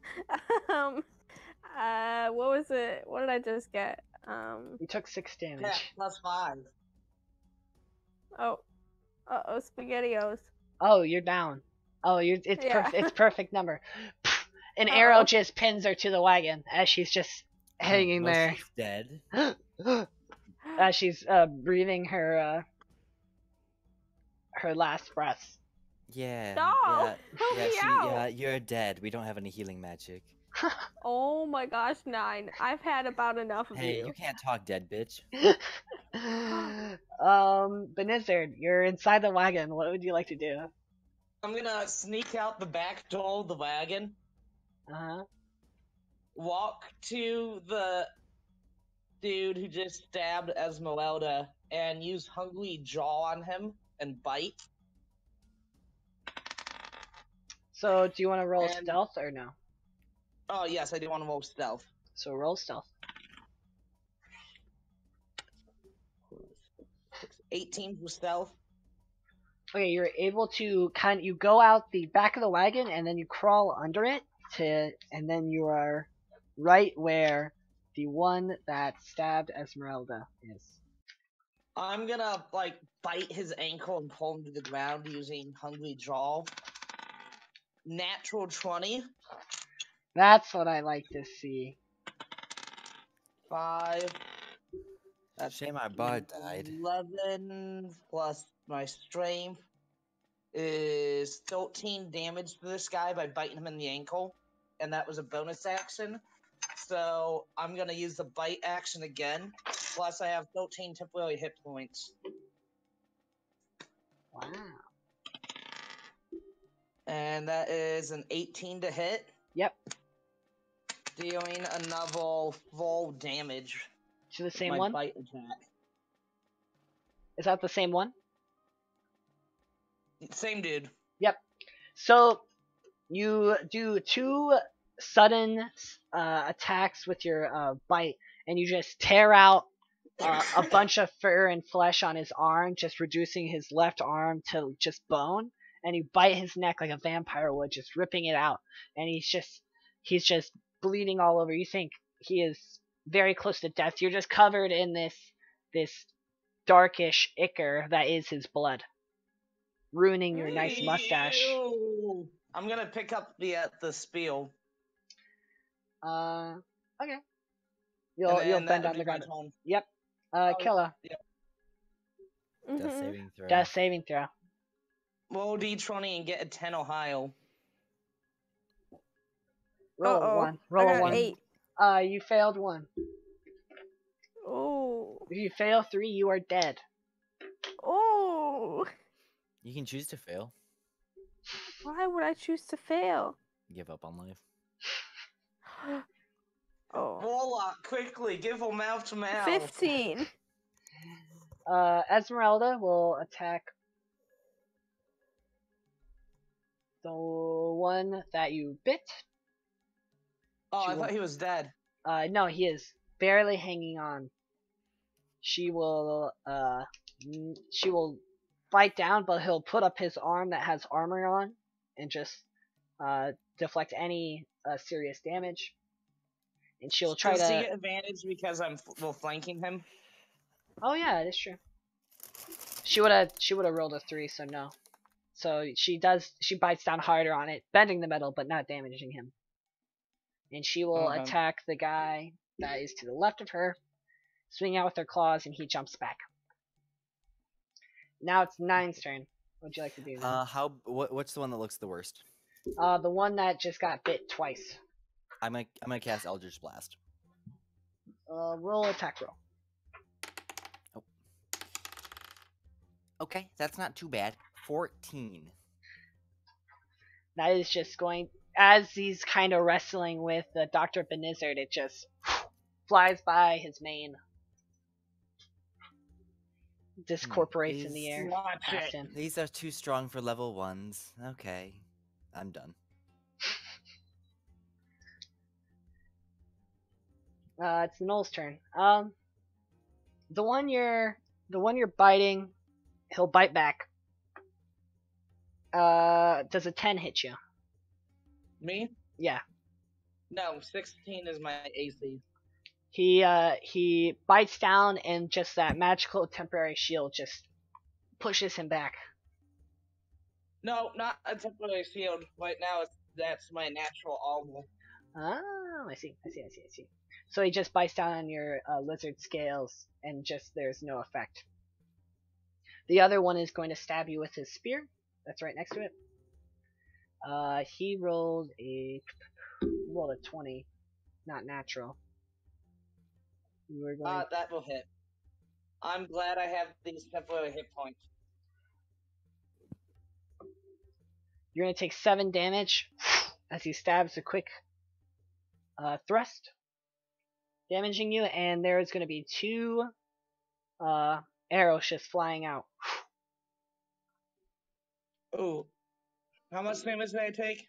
was it? What did I just get? You took 6 damage. Yeah, +5. Oh. Uh-oh, SpaghettiOs. Oh, you're down. Oh, it's Yeah. it's perfect number. An arrow Uh-oh. just pins her to the wagon as she's just hanging Well, there. she's dead. As she's breathing her last breath. Yeah. No! Yeah, Help me out! yeah, you're dead. We don't have any healing magic. Oh my gosh, 9. I've had about enough of Hey, you. you can't talk, dead bitch. Benizard, you're inside the wagon. What would you like to do? I'm gonna sneak out the back door of the wagon, walk to the dude who just stabbed Esmeralda, and use Hungry Jaw on him and bite. So, do you want to roll And- stealth or no? Oh yes, I do want to roll stealth. So roll stealth. 18 for stealth. Okay, you're able to you go out the back of the wagon and then you crawl under it and then you are right where the one that stabbed Esmeralda is. I'm gonna like bite his ankle and pull him to the ground using Hungry Jaw. Natural 20. That's what I like to see. 5. That's Shame my bard died. 11 plus my strength is 13 damage to this guy by biting him in the ankle, and that was a bonus action. So I'm gonna use the bite action again. Plus, I have 13 temporary hit points. Wow. And that is an 18 to hit. Yep. Dealing another full damage. To the same my one? bite attack. Is that the same one? Same dude. Yep. So you do 2 sudden attacks with your bite, and you just tear out a bunch of fur and flesh on his arm, just reducing his left arm to just bone. And you bite his neck like a vampire would, just ripping it out. And he's just bleeding all over. You think he is very close to death. You're just covered in this darkish ichor that is his blood, ruining your nice mustache. Ew. I'm gonna pick up the spiel. Okay. You'll and bend that'd on be the my ground. turn. Yep. Oh, Killa. yeah. Death Mhm. saving throw. Death saving throw. Roll D20 and get a 10 Ohio. Roll a Uh-oh. 1. Roll I a got 1. 8. You failed 1. Oh. If you fail 3, you are dead. Oh. You can choose to fail. Why would I choose to fail? Give up on life. Oh. Warlock, quickly, give him mouth to mouth. 15. Esmeralda will attack the one that you bit. Oh, She I will- thought he was dead. No, he is barely hanging on. She will bite down, but he'll put up his arm that has armor on and just deflect any serious damage. And she'll try Does to. he get advantage because I'm flanking him? Oh yeah, that's true. She would have rolled a 3, so no. So she bites down harder on it, bending the metal but not damaging him. And she will Okay. attack the guy that is to the left of her, swing out with her claws, and he jumps back. Now it's Nine's turn. What'd you like to do? Nine? What's the one that looks the worst? The one that just got bit twice. I'm gonna cast Eldritch Blast. Roll attack roll. Okay, that's not too bad. 14. That is just going, as he's kind of wrestling with Dr. Benizard, it just flies by his mane. Discorporates in the air Watch past it. him. These are too strong for level 1s. Okay, I'm done. It's Noel's turn. The one you're biting, he'll bite back. Does a 10 hit you? Me? Yeah. No, 16 is my AC. He bites down, and just that magical temporary shield just pushes him back. No, not a temporary shield. Right now, that's my natural armor. Oh, I see. So he just bites down on your lizard scales, and just there's no effect. The other one is going to stab you with his spear. That's right next to it. He rolled a 20, not natural. You were going. That will hit. I'm glad I have these temporary hit points. You're going to take 7 damage as he stabs a quick thrust, damaging you, and there is going to be 2 arrows just flying out. Ooh. How much damage did I take?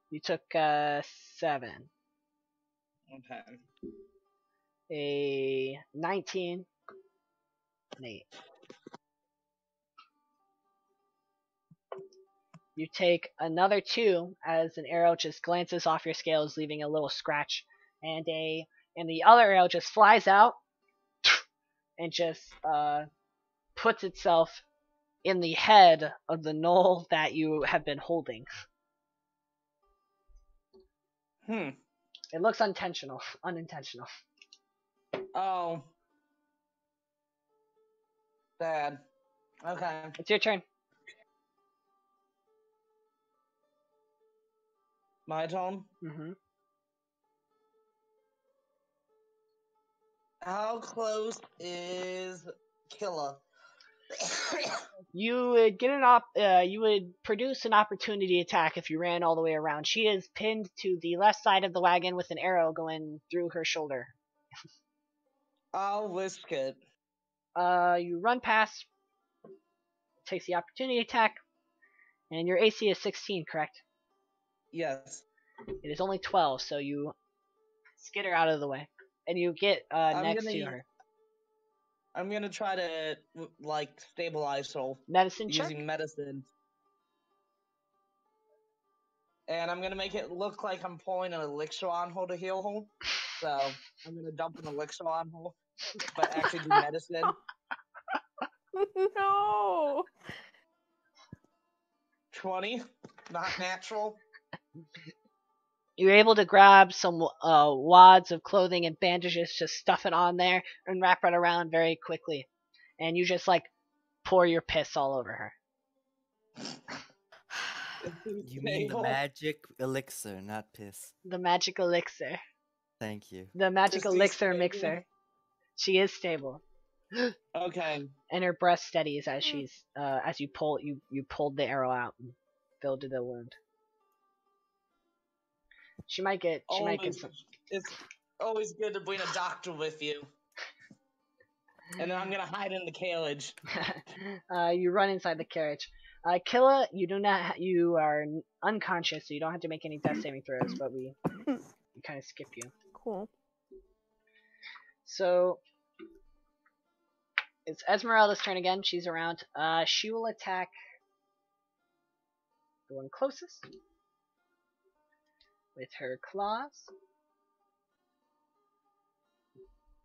You took 7. Okay. A 19 Nate. You take another 2 as an arrow just glances off your scales, leaving a little scratch, and the other arrow just flies out and just puts itself in the head of the knoll that you have been holding. It looks unintentional. Oh. Bad. Okay. It's your turn. My turn? Mm-hmm. How close is Killa? You would get you would produce an opportunity attack if you ran all the way around. She is pinned to the left side of the wagon with an arrow going through her shoulder. I'll risk it. You run past, takes the opportunity attack, and your AC is 16, correct? Yes. It is only 12, so you skitter out of the way, and you get next to her. I'm gonna try to stabilize her Medicine check. using medicine, and I'm gonna make it look like I'm pouring an elixir on her to heal her. So I'm gonna dump an elixir on her, but actually do medicine. No. 20, not natural. You're able to grab some wads of clothing and bandages, just stuff it on there, and wrap it around very quickly. And you just, pour your piss all over her. You mean the magic elixir, not piss. The magic elixir. Thank you. The magic Is she elixir stable? mixer. She is stable. Okay. And her breast steadies as she's, as you pulled the arrow out and filled the wound. She might get some. It's always good to bring a doctor with you. And then I'm gonna hide in the carriage. You run inside the carriage. Killa, you are unconscious, so you don't have to make any death saving throws, but we kind of skip you. Cool. So it's Esmeralda's turn again. She's around. She will attack the one closest with her claws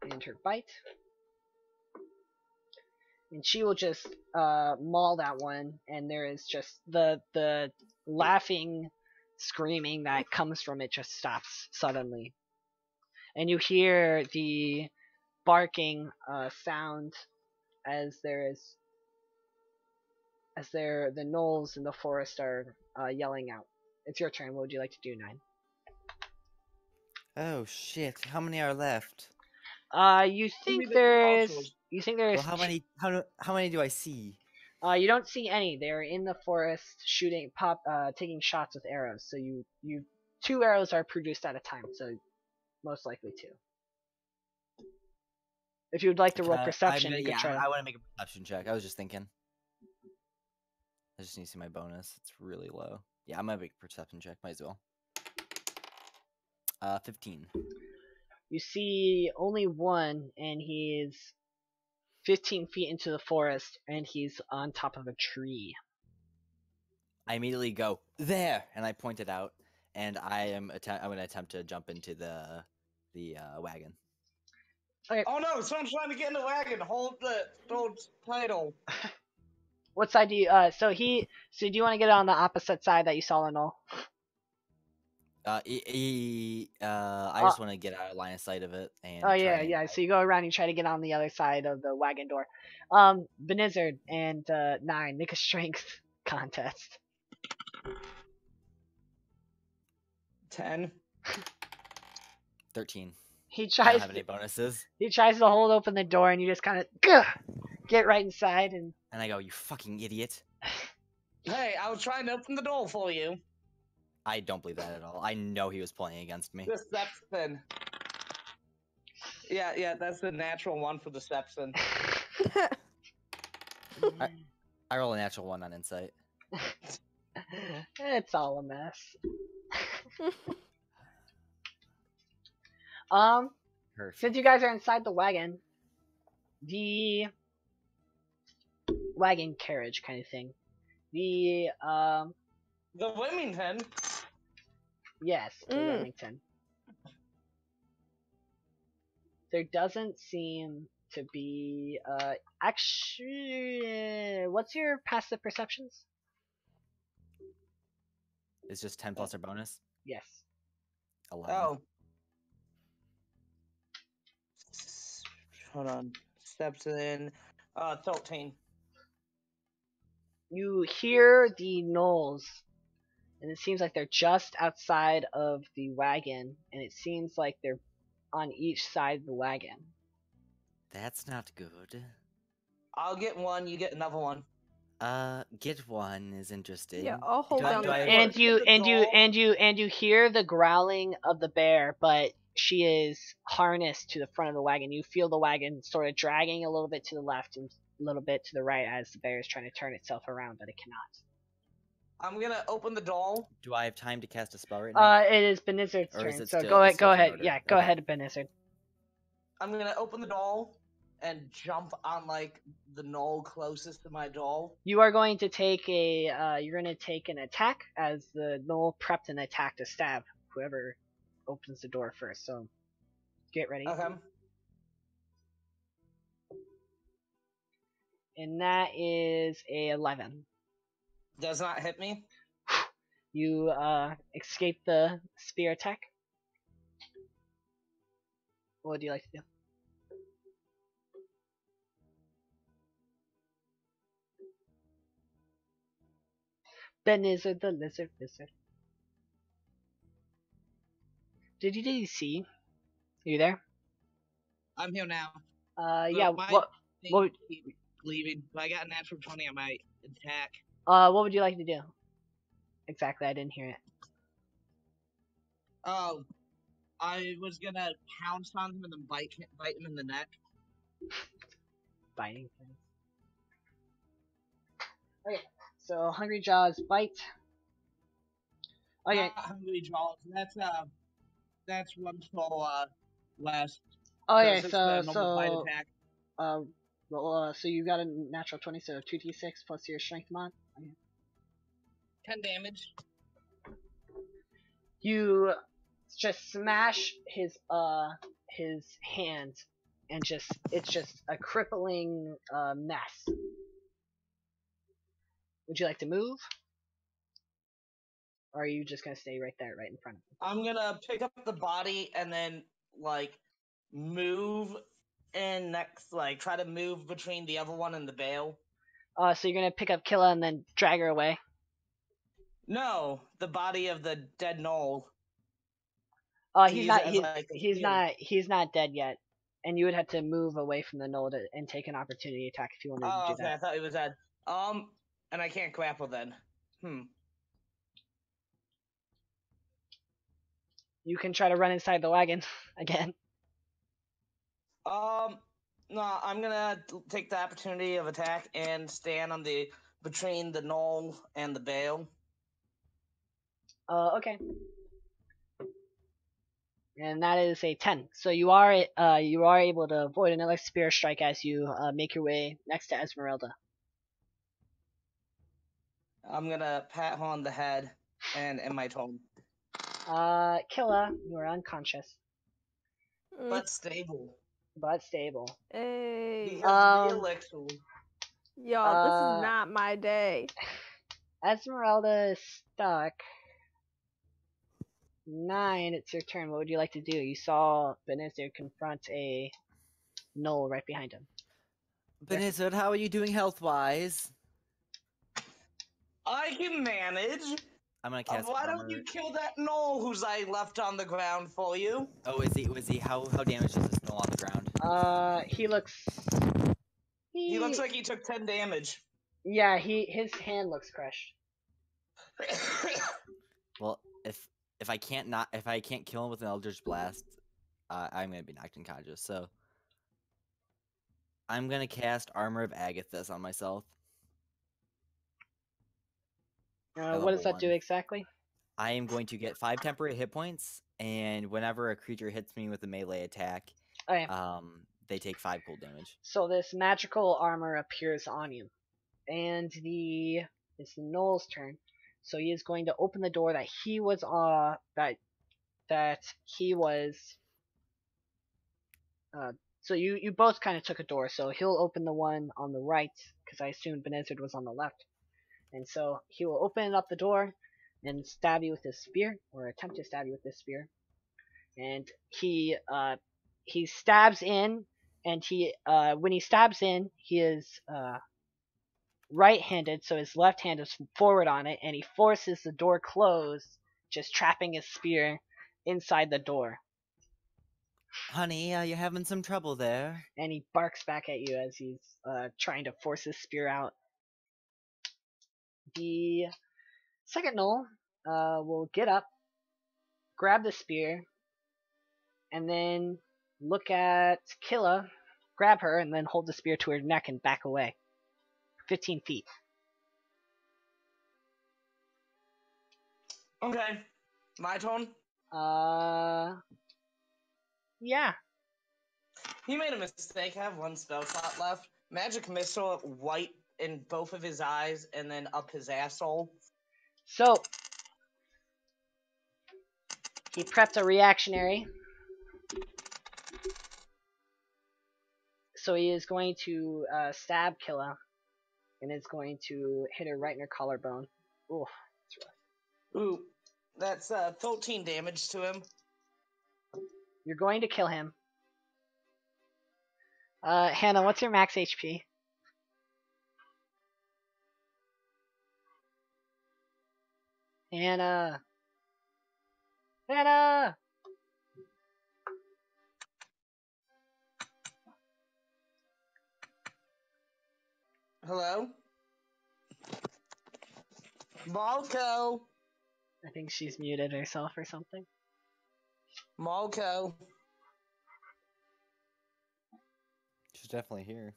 and her bite. And she will just maul that one, and there is just the laughing, screaming that comes from it just stops suddenly. And you hear the barking sound as the gnolls in the forest are yelling out. It's your turn. What would you like to do, Nine? Oh shit! How many are left? You think there's Well, how many do I see? You don't see any. They're in the forest shooting taking shots with arrows. So you 2 arrows are produced at a time, so most likely 2. If you would like to roll perception, you could try. I want to make a perception check. I was just thinking. I just need to see my bonus. It's really low. Yeah, I'm gonna make a perception check. Might as well. 15. You see only one, and he's 15 feet into the forest, and he's on top of a tree. I immediately go there, and I point it out, and I'm going to attempt to jump into the wagon. Okay. Oh no! Someone's trying to get in the wagon. Hold the title. What side do you? So do you want to get on the opposite side that you saw the gnoll? I just want to get out of line of sight of it. And yeah. So you go around and try to get on the other side of the wagon door. Benizard and Nine, make a strength contest. 10. 13. He I tries. don't have any bonuses. He tries to hold open the door, and you just kind of get right inside, and I go, you fucking idiot. Hey, I was trying to open the door for you. I don't believe that at all. I know he was playing against me. Deception. Yeah, that's the natural one for deception. I roll a natural 1 on insight. It's all a mess. Perfect. Since you guys are inside the wagon, the wagon carriage kind of thing. The The Wilmington. yes, the Mm. Remington. There doesn't seem to be actually. What's your passive perceptions? It's just 10 plus or bonus. Yes. 11. Oh. Hold on. Steps in. 13. You hear the gnolls, and it seems like they're just outside of the wagon, and it seems like they're on each side of the wagon. That's not good. I'll get one. You get another one. Get one is interesting. Yeah, I'll hold Do I- down do the I- fort. And you the and you doll. and you and you hear the growling of the bear, but she is harnessed to the front of the wagon. You feel the wagon sort of dragging a little bit to the left and a little bit to the right as the bear is trying to turn itself around, but it cannot. I'm gonna open the doll. Do I have time to cast a spell right now? It is Benizard's Or is turn, it so still- go it's ahead. still Go turn ahead. order? Yeah, go Okay. ahead, Benizard. I'm gonna open the doll and jump on like the knoll closest to my doll. You are going to take a. You're going to take an attack as the gnoll prepped an attack to stab whoever opens the door first. So, get ready. Okay. And that is a 11. Does not hit me. You escape the spear attack. What would you like to do? Benizard the lizard wizard. Did you see? Are you there? I'm here now. Yeah. my- What? They What- keep leaving. But I got a natural 20 on my attack. What would you like to do? Exactly. I didn't hear it. Oh, I was gonna pounce on him and then bite him in the neck. Biting things. Okay. So hungry jaws bite. Okay. Not hungry jaws. That's one soul less. Okay. It's So the normal bite so attack. so you got a natural 20, so 2d6 plus your strength mod. 10 damage. You just smash his hand, and it's just a crippling mess. Would you like to move, or are you just gonna stay right there, right in front of him? I'm gonna pick up the body and then like move and next like try to move between the other one and the bale. So you're gonna pick up Killa and then drag her away. No, the body of the dead knoll. Oh, To he's use not. it as, He's, like, a he's shield. not. He's not dead yet. And you would have to move away from the knoll and take an opportunity attack if you wanted Oh, to do okay. that. I thought he was dead. And I can't grapple then. You can try to run inside the wagon again. No, I'm gonna take the opportunity of attack and stand on the between the knoll and the bale. Okay. And that is a 10. So you are able to avoid another spear strike as you make your way next to Esmeralda. I'm gonna pat her on the head and in my tone, Killa, you are unconscious but stable. but stable. Hey, Because of the Um, elixir. y'all, this is not my day. Esmeralda is stuck. 9, it's your turn. What would you like to do? You saw Benizir confront a gnoll right behind him. Benizard, how are you doing health-wise? I can manage. I'm gonna cast Why armor. don't you kill that knoll who's I left on the ground for you? Oh, is he? How damaged is this gnoll on the ground? He looks. He looks like he took 10 damage. Yeah, his hand looks crushed. Well, if I can't kill him with an Eldritch Blast, I'm gonna be knocked unconscious. So I'm gonna cast Armor of Agathis on myself. What does level that do 1. exactly? I am going to get 5 temporary hit points, and whenever a creature hits me with a melee attack, Okay. they take 5 cold damage. So this magical armor appears on you. And it's Noel's turn. So he is going to open the door that he was so you both kind of took a door, so he'll open the one on the right, because I assumed Benizard was on the left. And so he will open up the door and stab you with his spear, or attempt to stab you with his spear. And he stabs in, and when he stabs in, he is right-handed, so his left hand is forward on it, and he forces the door closed, just trapping his spear inside the door. Honey, you're having some trouble there. And he barks back at you as he's trying to force his spear out. The second Gnoll will get up, grab the spear, and then look at Killa, grab her, and then hold the spear to her neck and back away. 15 feet. Okay. My turn? Yeah. He made a mistake. I have one spell slot left. Magic Missile white in both of his eyes and then up his asshole. So, he prepped a reactionary. So he is going to stab Killa. And is going to hit her right in her collarbone. Ooh, that's rough. Ooh, that's 13 damage to him. You're going to kill him. Hannah, what's your max HP? Hannah! Hannah! Hello? Malco! I think she's muted herself or something. Malco. She's definitely here.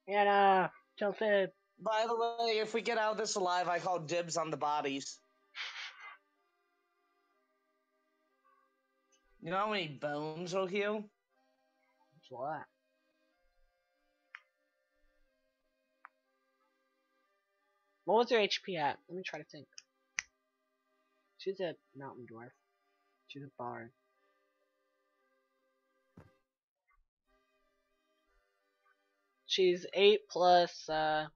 Hannah! Chelsea! By the way, if we get out of this alive, I call dibs on the bodies. You know how many bones will heal? That's a lot. What was her HP at? Let me try to think. She's a mountain dwarf. She's a bard. She's 8 plus, she's a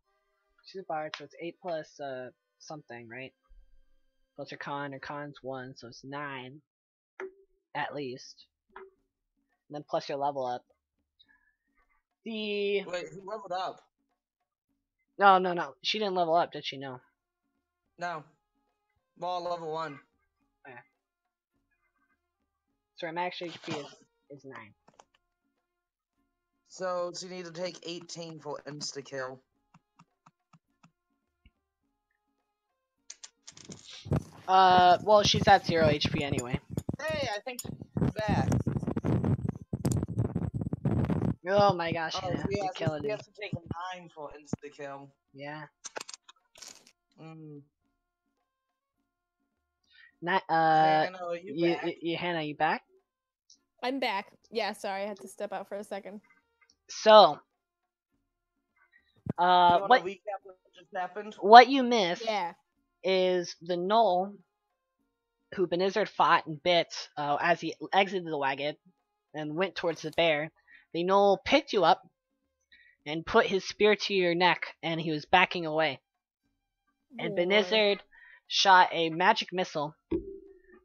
bard, so it's 8 plus, something, right? Plus her con's 1, so it's 9. At least. And then plus your level up. Wait, who leveled up? No. She didn't level up, did she? No. No. Well, level 1. Okay. So her max HP is 9. So you need to take 18 for insta-kill. Well, she's at 0 HP anyway. Hey, I think she's back. Oh my gosh, Oh, Hannah, we you're killing me. have to take a 9 for insta-kill. Yeah. Mm. Not, Hannah, are you back? Hannah, you back? I'm back. Yeah, sorry, I had to step out for a second. So, You wanna what recap what just happened? what you missed Yeah. is the Gnoll who Benizard fought and bit as he exited the wagon and went towards the bear. The Gnoll picked you up and put his spear to your neck, and he was backing away. And Boy. Benizard shot a magic missile,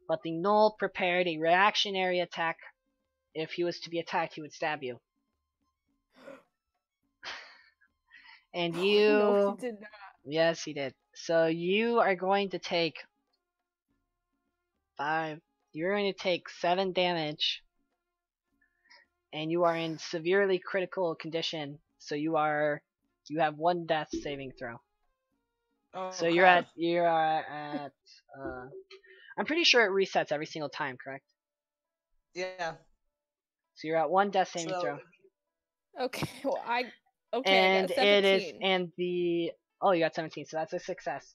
but the Gnoll prepared a reactionary attack. If he was to be attacked, he would stab you. And you... No, he did not. Yes, he did. So you are going to take 5. You're going to take 7 damage. And you are in severely critical condition. So you have 1 death saving throw. Oh, So crap. you're at I'm pretty sure it resets every single time, correct? Yeah. So you're at 1 death saving So, throw. Okay, well, I And got it is 17. and the oh you got 17, so that's a success.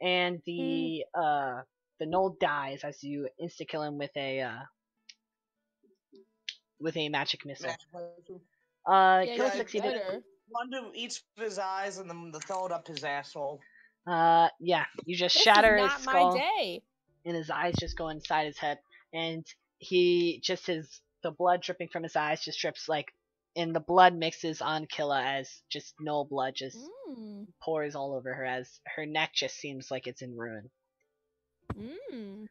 And the gnoll dies as you insta kill him with a magic missile. Yeah, Kill you succeeded. better. One to each of his eyes, and then the third up his asshole. Yeah, you just This shatter is his not skull, my day. and his eyes just go inside his head, and he just the blood dripping from his eyes just drips and the blood mixes on Killa as just no blood just Mm. pours all over her as her neck just seems like it's in ruin. Mm.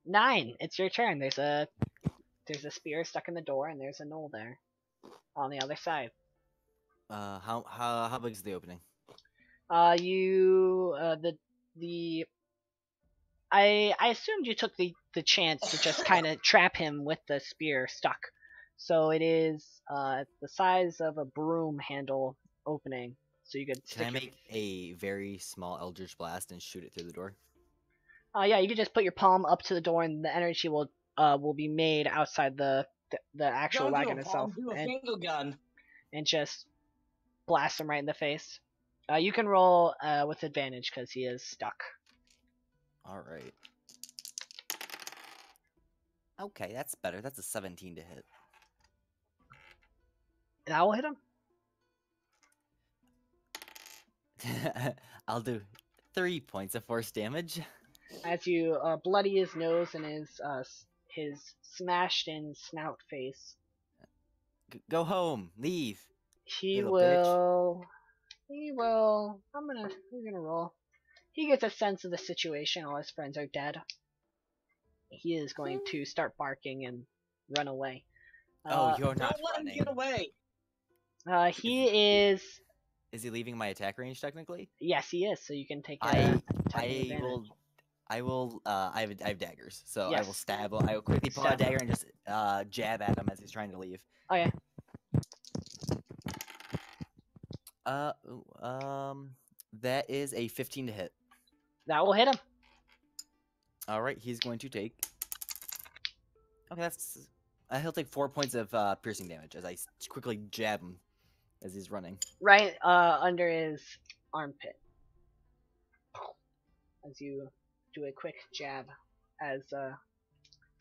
9, it's your turn. There's a spear stuck in the door, and there's a gnoll there on the other side. How big is the opening? I assumed you took the chance to just kind of trap him with the spear stuck. So it is the size of a broom handle opening. So you could Can I stick make a very small Eldritch Blast and shoot it through the door? yeah, you could just put your palm up to the door, and the energy will be made outside the actual Don't wagon do a itself, palm, do a finger gun. and just blast him right in the face. You can roll with advantage because he is stuck. All right. Okay, that's better. That's a 17 to hit. And I will hit him. I'll do 3 points of force damage. As you bloody his nose and his smashed in snout face. Go home. Leave. He Little will. Bitch. He will. We're gonna roll. He gets a sense of the situation. All his friends are dead. He is going to start barking and run away. Oh, you're not Don't let him running. get away. He is. Is he leaving my attack range technically? Yes, he is. So you can take. I advantage. will. I have daggers, so I will Yes. stab him. I will quickly pull out a Stab dagger and just jab at him as he's trying to leave. Oh yeah. That is a 15 to hit. That will hit him. All right, he's going to take. Okay, that's. He'll take 4 points of piercing damage as I quickly jab him as he's running. Right under his armpit. As you do a quick jab, as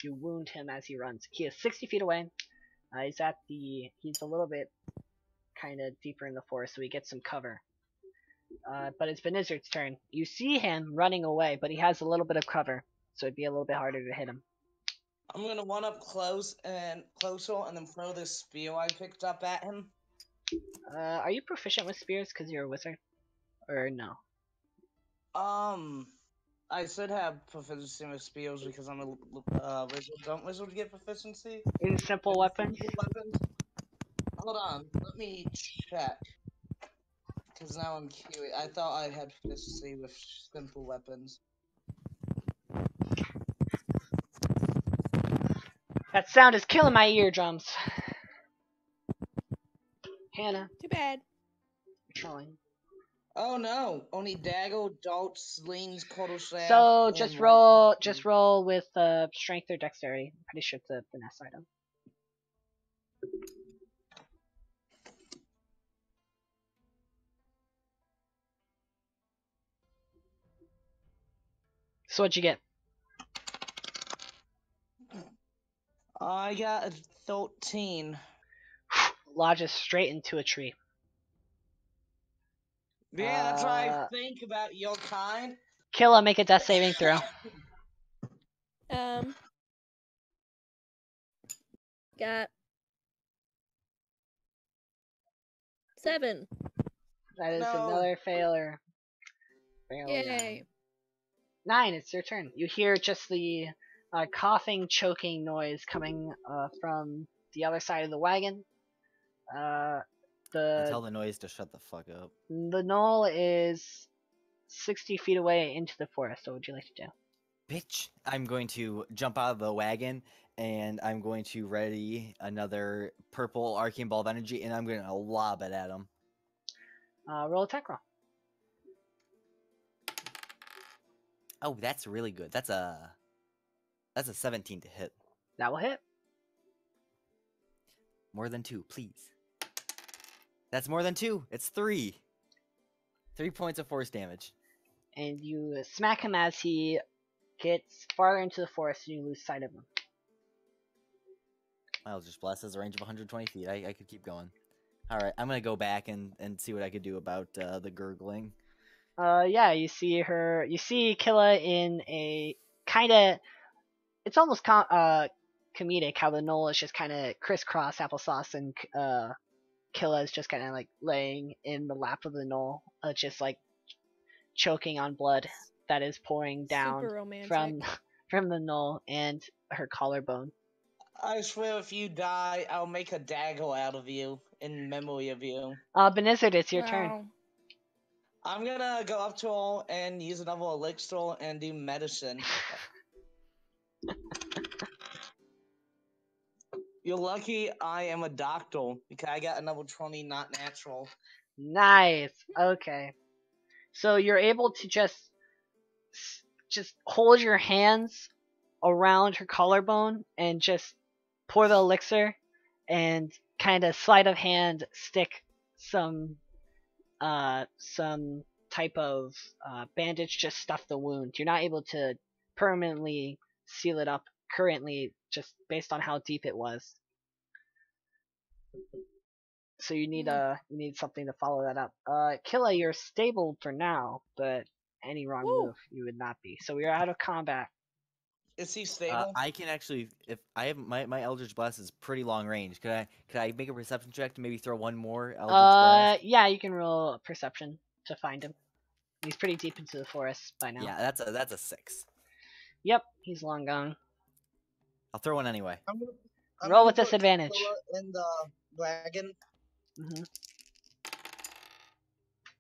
you wound him as he runs. He is 60 feet away. He's a little bit kind of deeper in the forest, so he gets some cover. But it's Benizard's turn. You see him running away, but he has a little bit of cover, so it'd be a little bit harder to hit him. I'm gonna run up closer and then throw this spear I picked up at him. Are you proficient with spears because you're a wizard? Or no? I should have proficiency with spears because I'm a wizard. Don't wizards get proficiency? In simple weapons? Hold on, let me check. Because now I'm curious. I thought I had proficiency with simple weapons. That sound is killing my eardrums. Hannah, Too bad. you're trolling. Oh no! Only dagger, dart, slings, quarterstaff. So and just one- roll with strength or dexterity. I'm pretty sure it's a finesse item. So what'd you get? I got a 13. Lodges straight into a tree. Yeah, that's what I think about your kind. Killa, make a death saving throw. Got 7. That is No. another failure. Yay. 9, it's your turn. You hear just the coughing, choking noise coming from the other side of the wagon. I tell the noise to shut the fuck up. The gnoll is 60 feet away into the forest. What would you like to do? Bitch! I'm going to jump out of the wagon and I'm going to ready another purple arcane ball of energy and I'm going to lob it at him. Roll attack roll. Oh, that's really good. That's a 17 to hit. That will hit. More than 2, please. That's more than 2. It's 3. 3 points of force damage. And you smack him as he gets farther into the forest, and you lose sight of him. Eldritch Blast has a range of 120 feet. I could keep going. All right, I'm gonna go back and see what I could do about the gurgling. Yeah, you see Killa in a kind of, it's almost comedic how the knoll is just kind of crisscross applesauce, and Killa is just kind of like laying in the lap of the knoll, just like choking on blood that is pouring down Super romantic. from the knoll and her collarbone. I swear if you die, I'll make a dagger out of you in memory of you. Benizard, it's your turn. Wow. I'm gonna go up to her and use another elixir and do medicine. You're lucky I am a doctor because I got another 20 not natural. Nice. Okay. So you're able to just hold your hands around her collarbone and just pour the elixir and kind of sleight of hand stick some type of bandage, just stuff the wound. You're not able to permanently seal it up currently, just based on how deep it was. So you need something to follow that up. Killa, you're stable for now, but any wrong Woo. move, you would not be. So we are out of combat. Is he stable? I can actually, if I have my Eldritch Blast is pretty long range. Could I make a perception check to maybe throw one more Eldritch Blast? Yeah, you can roll perception to find him. He's pretty deep into the forest by now. Yeah, that's a 6. Yep, he's long gone. I'll throw one anyway. I'm Roll gonna with put disadvantage. Killa in the wagon. Mm-hmm.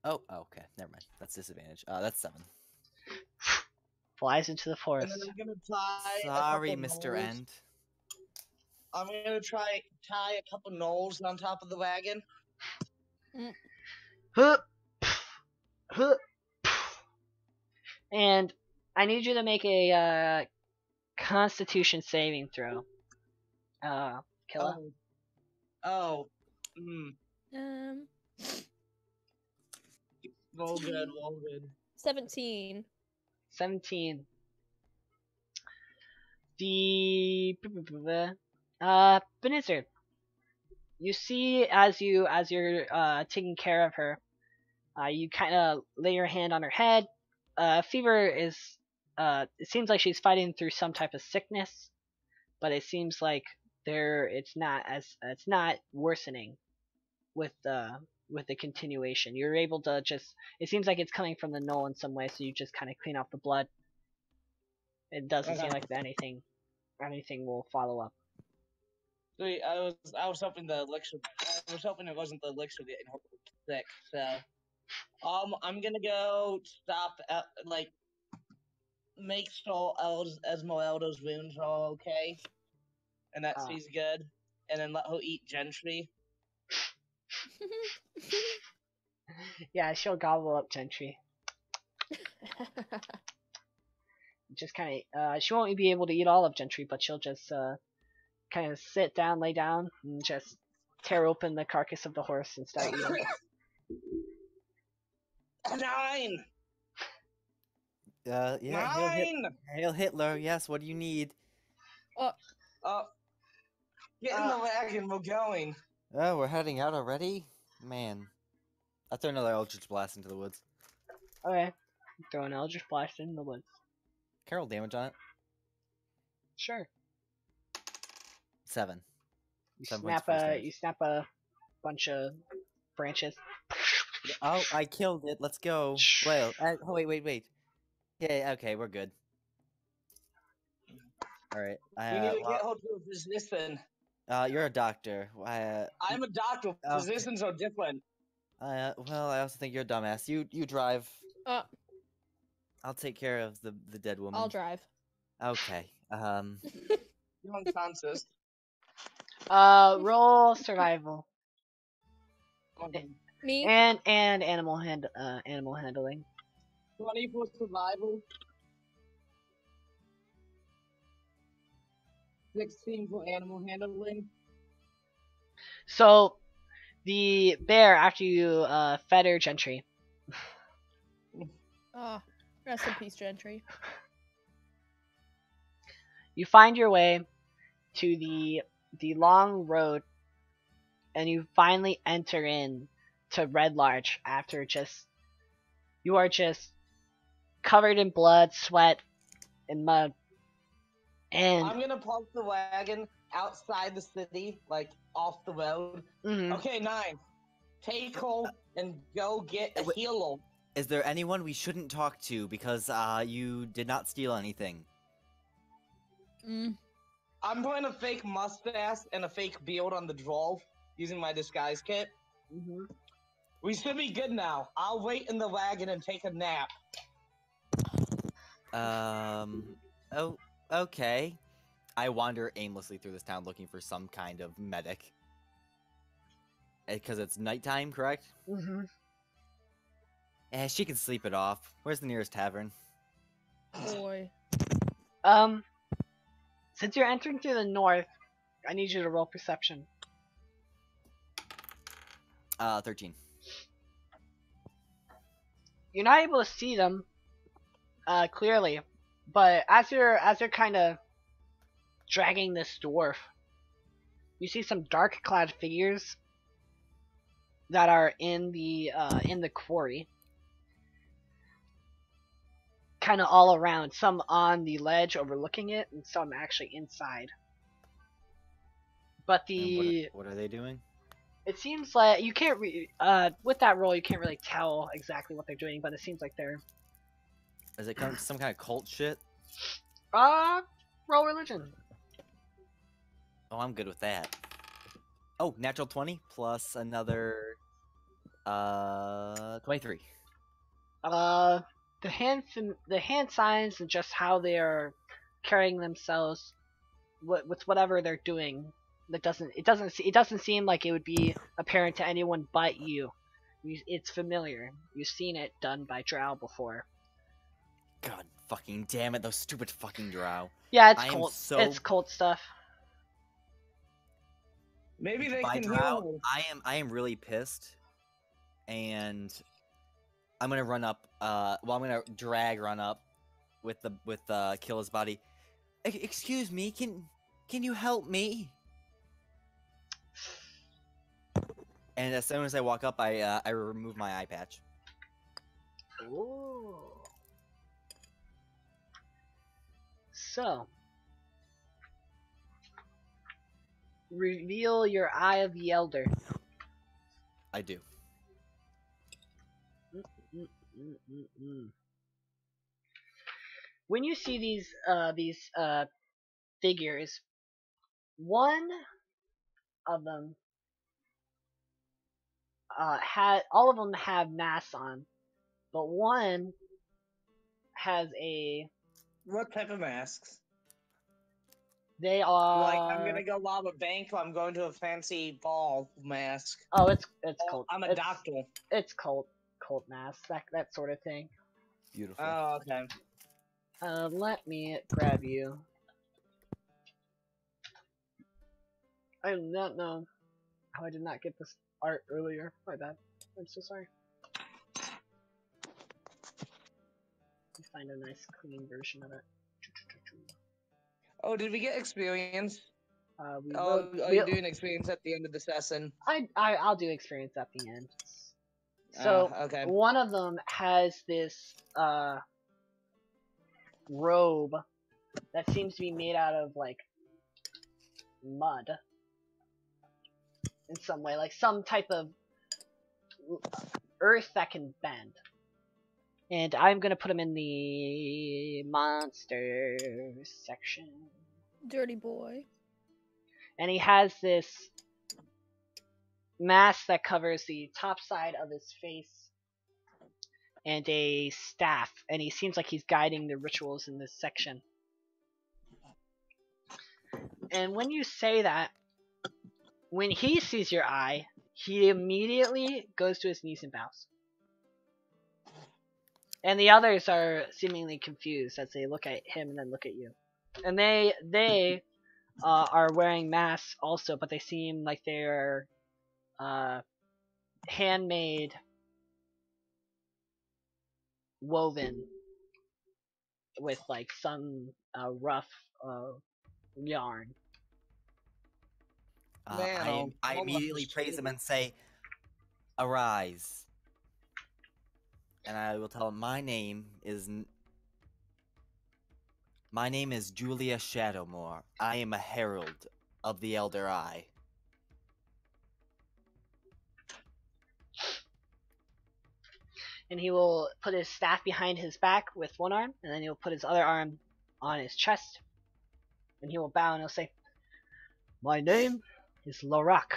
Oh, okay, never mind. That's disadvantage. That's 7. Flies into the And forest. then I'm gonna tie Sorry, a couple Mr. knolls. End. I'm gonna tie a couple knolls on top of the wagon. Huh, huh. And I need you to make a Constitution saving throw. Killa. Oh. Roll good, roll good. 17. 17. The Benizard. You see, as you're taking care of her, you kind of lay your hand on her head. Fever is. It seems like she's fighting through some type of sickness, but it seems like it's not worsening with the continuation. You're able to just. It seems like it's coming from the knoll in some way, so you just kind of clean off the blood. It doesn't seem like anything will follow up. See, I was hoping the elixir. I was hoping it wasn't the elixir getting her sick. So, I'm gonna go stop at make sure Esmeralda's wounds are okay, and that she's good, and then let her eat gentry. Yeah, she'll gobble up Gentry. Just kind of, she won't be able to eat all of Gentry, but she'll just kind of sit down, lay down, and just tear open the carcass of the horse and start eating. 9. Yeah, 9. Hail Hitler. Yes. What do you need? Get in the wagon. We're going. Oh, we're heading out already. Man, I'll throw another Eldritch Blast into the woods. Okay, throw an Eldritch Blast in the woods. Carol damage on it. Sure. 7. You 7 points of force damage. snap a bunch of branches. Oh, I killed it. Let's go. Well, oh, wait. Yeah, okay, we're good. All right. We need to get hold of a physician. You're a doctor. I'm a doctor. Okay. Physicians are different. Well, I also think you're a dumbass. You drive. I'll take care of the dead woman. I'll drive. Okay. You're unconscious. Roll survival. Me? And animal handling. 20 for survival. 16 for animal handling. So The bear, after you fed her Gentry, Ah, rest in peace, Gentry. you find your way to the long road, and you finally enter in to Red Larch after you are just covered in blood, sweat, and mud. And I'm gonna park the wagon outside the city, like off the road. mhm. Okay, 9. Take hold and go get a Wait. heal. Is there anyone we shouldn't talk to because you did not steal anything? Mm. I'm putting a fake mustache and a fake beard on the draw using my disguise kit. Mhm. We should be good now. I'll wait in the wagon and take a nap. Oh, okay. I wander aimlessly through this town looking for some kind of medic. Because it's nighttime, correct? Mhm. She can sleep it off. Where's the nearest tavern? Boy. Since you're entering through the north, I need you to roll perception. 13. You're not able to see them clearly, but as you're kind of dragging this dwarf, you see some dark clad figures that are in the quarry, kind of all around. Some on the ledge overlooking it, and some actually inside. But And what are they doing? it seems like you can't with that roll you can't really tell exactly what they're doing, but it seems like they're Is it some kind of cult shit? roll religion. Oh, I'm good with that. Oh, natural 20 plus another 23. The hand signs and just how they are carrying themselves with whatever they're doing, it doesn't seem like it would be apparent to anyone but you. It's familiar. You've seen it done by drow before. God fucking damn it, those stupid fucking drow. Yeah, it's I am cult. so- It's cult stuff. Maybe they By can drow, heal. I am really pissed. And I'm gonna run up I'm gonna run up with kill his body. Excuse me, can you help me? And as soon as I walk up, I remove my eye patch. Ooh. So, reveal your Eye of the Elder. I do. When you see these figures, one of them all of them have masks on, but one has What type of masks? they are Like, I'm gonna go rob a bank or I'm going to a fancy ball mask. oh it's Oh, cult. I'm a it's, doctor. It's cult masks, that sort of thing. Beautiful. Oh, okay. Let me grab you. I do not know how I did not get this art earlier. My bad. I'm so sorry. Let me find a nice clean version of it. Oh, did we get experience? We Oh, will, are you doing experience at the end of the session? I'll do experience at the end. So okay. one of them has this robe that seems to be made out of like mud in some way, like some type of earth that can bend. And I'm gonna put him in the monster section. Dirty boy. And he has this mask that covers the top side of his face and a staff, and he seems like he's guiding the rituals in this section. And when you say that, when he sees your eye, he immediately goes to his knees and bows. And the others are seemingly confused as they look at him and then look at you. And they are wearing masks also, but they seem like they're handmade woven with like some rough yarn. Man, I I'll immediately praise him and say, "Arise." And I will tell him my name is Julia Shadowmore. I am a herald of the Elder Eye. And he will put his staff behind his back with one arm, and then he'll put his other arm on his chest, and he will bow and he'll say, "My name is Lorak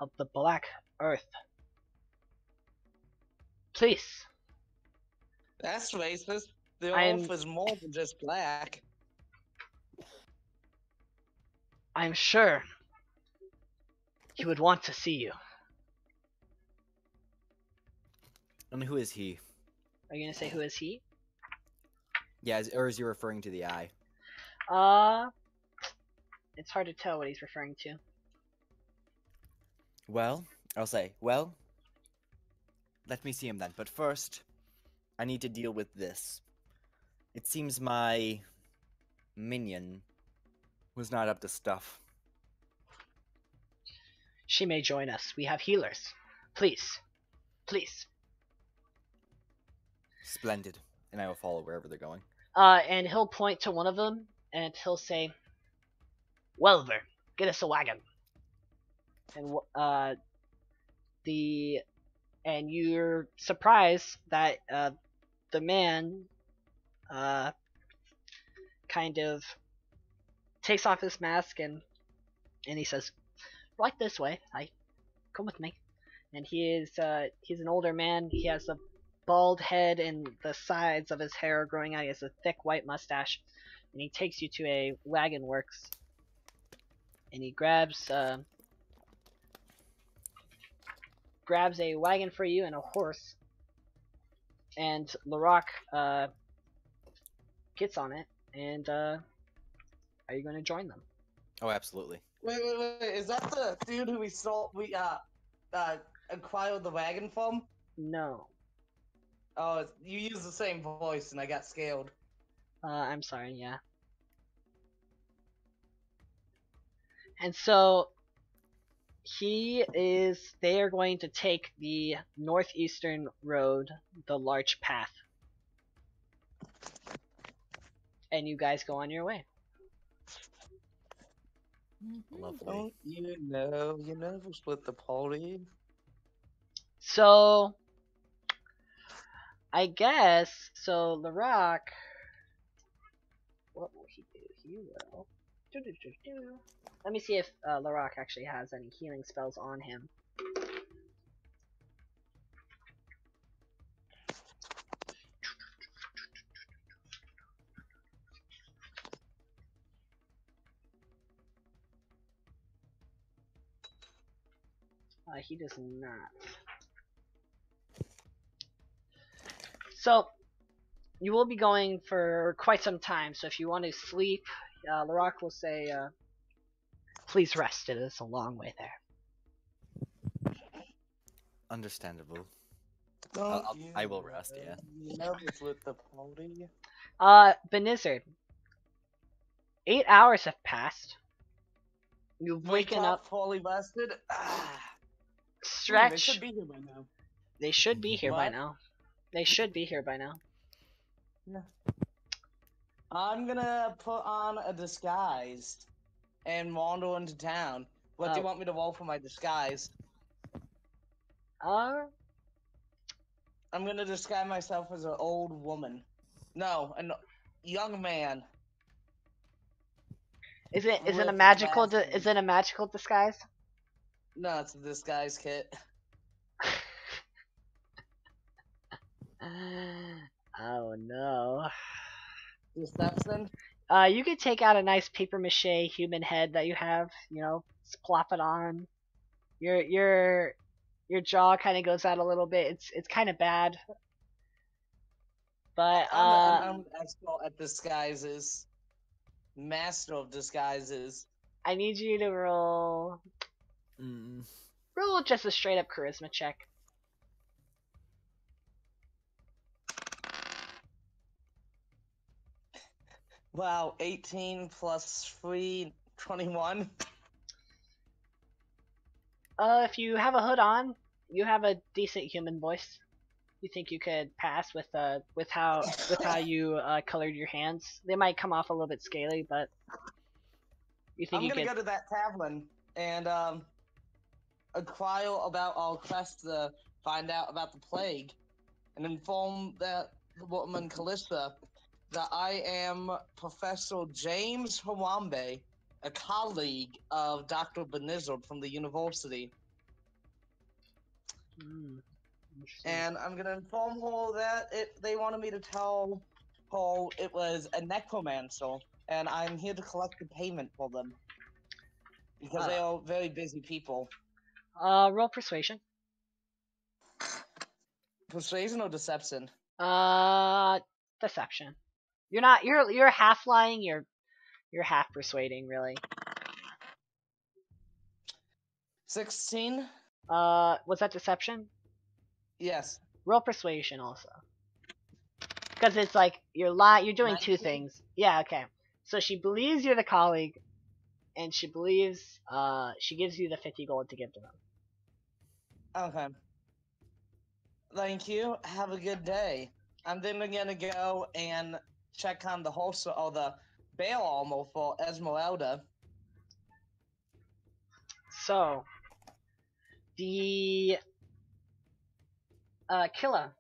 of the Black Earth. Please, That's racist. The I'm- elf is more than just black. I'm sure he would want to see you." And who is he? Are you gonna say who is he? Yeah, or is he referring to the eye? It's hard to tell what he's referring to. Well, I'll say, well, let me see him then. But first, I need to deal with this. It seems my minion was not up to stuff. She may join us. We have healers. Please. Please. Splendid. And I will follow wherever they're going. And he'll point to one of them, and he'll say, "Welver, get us a wagon." And and you're surprised that the man kind of takes off his mask and he says, "Right this way. Come with me." And he's an older man. He has a bald head and the sides of his hair are growing out. He has a thick white mustache, and he takes you to a wagon works, and he grabs a wagon for you and a horse, and Lorak gets on it. And are you going to join them? Oh, absolutely. Wait. Is that the dude who we acquired the wagon from? No. Oh, you use the same voice, and I got scared. I'm sorry, yeah. And so they are going to take the northeastern road, the Larch Path. And you guys go on your way. Lovely. Don't you know? You never split the party. So I guess, so Lorak, what will he do? He will... Let me see if Lorak actually has any healing spells on him. He does not. So, you will be going for quite some time, so if you want to sleep, Lorak will say, "Please rest, it is a long way there." Understandable. Don't I will rest, yeah. You never split the party. Benizard, 8 hours have passed. You've waken up, fully rested. stretch. They should be here by now. They should be here by What? now. They should be here by now. I'm gonna put on a disguise and wander into town. What do you want me to roll for my disguise? I'm gonna disguise myself as an old woman. No, a young man. Is it With a magical glasses. is it a magical disguise? No, it's a disguise kit. Oh no. Deception? You could take out a nice paper mache human head that you have, just plop it on. Your jaw kind of goes out a little bit. It's kind of bad. But I'm an expert at disguises. Master of disguises. I need you to roll just a straight up charisma check. Wow, 18 plus 3, 21. If you have a hood on, you have a decent human voice. You think you could pass with how you colored your hands? They might come off a little bit scaly, but you think I'm you gonna could. go to that tavern and inquire about our quest to find out about the plague, and inform that woman Callista that I am Professor James Harambe, a colleague of Dr. Benizard from the university. Interesting. And I'm gonna inform her that they wanted me to tell her it was a necromancer, and I'm here to collect the payment for them. Because they are very busy people. Roll persuasion. Persuasion or deception? Deception. You're not. You're half lying. You're half persuading, really. 16? Was that deception? Yes. Roll persuasion also. Because it's like you're doing two 19? things. Yeah. Okay. So she believes you're the colleague, and she believes she gives you the 50 gold to give to them. Okay. Thank you. Have a good day. I'm then gonna go and check on the holster or the bail armor for Esmeralda. So the Killa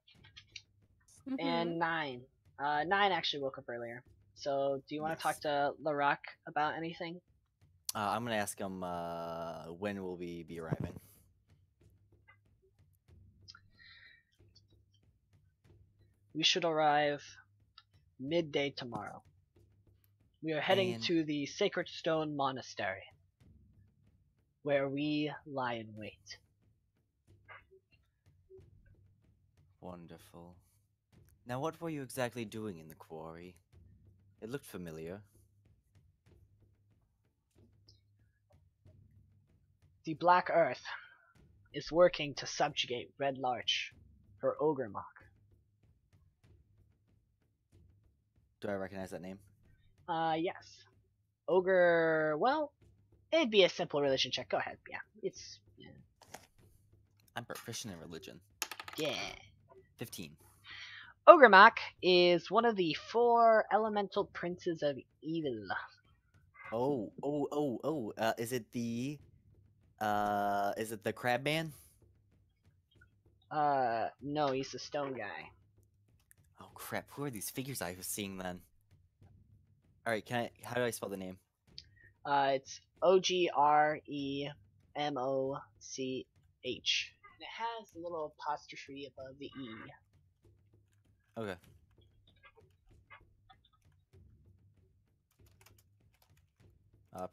and Nine. Nine actually woke up earlier. So do you want to talk to Larak about anything? I'm gonna ask him when will we be arriving. We should arrive midday tomorrow. We are heading And- to the Sacred Stone Monastery, where we lie in wait. Wonderful. Now, what were you exactly doing in the quarry? It looked familiar. The Black Earth is working to subjugate Red Larch for Ogremok. Do I recognize that name? Yes. Ogre, well, it'd be a simple religion check. Go ahead. Yeah, I'm proficient in religion. yeah. 15. Ogremok is one of the 4 elemental princes of evil. Is it the crab man? No, he's the stone guy. Oh crap, who are these figures I was seeing then? Alright, how do I spell the name? It's Ogremoch. And it has a little apostrophe above the E. Okay.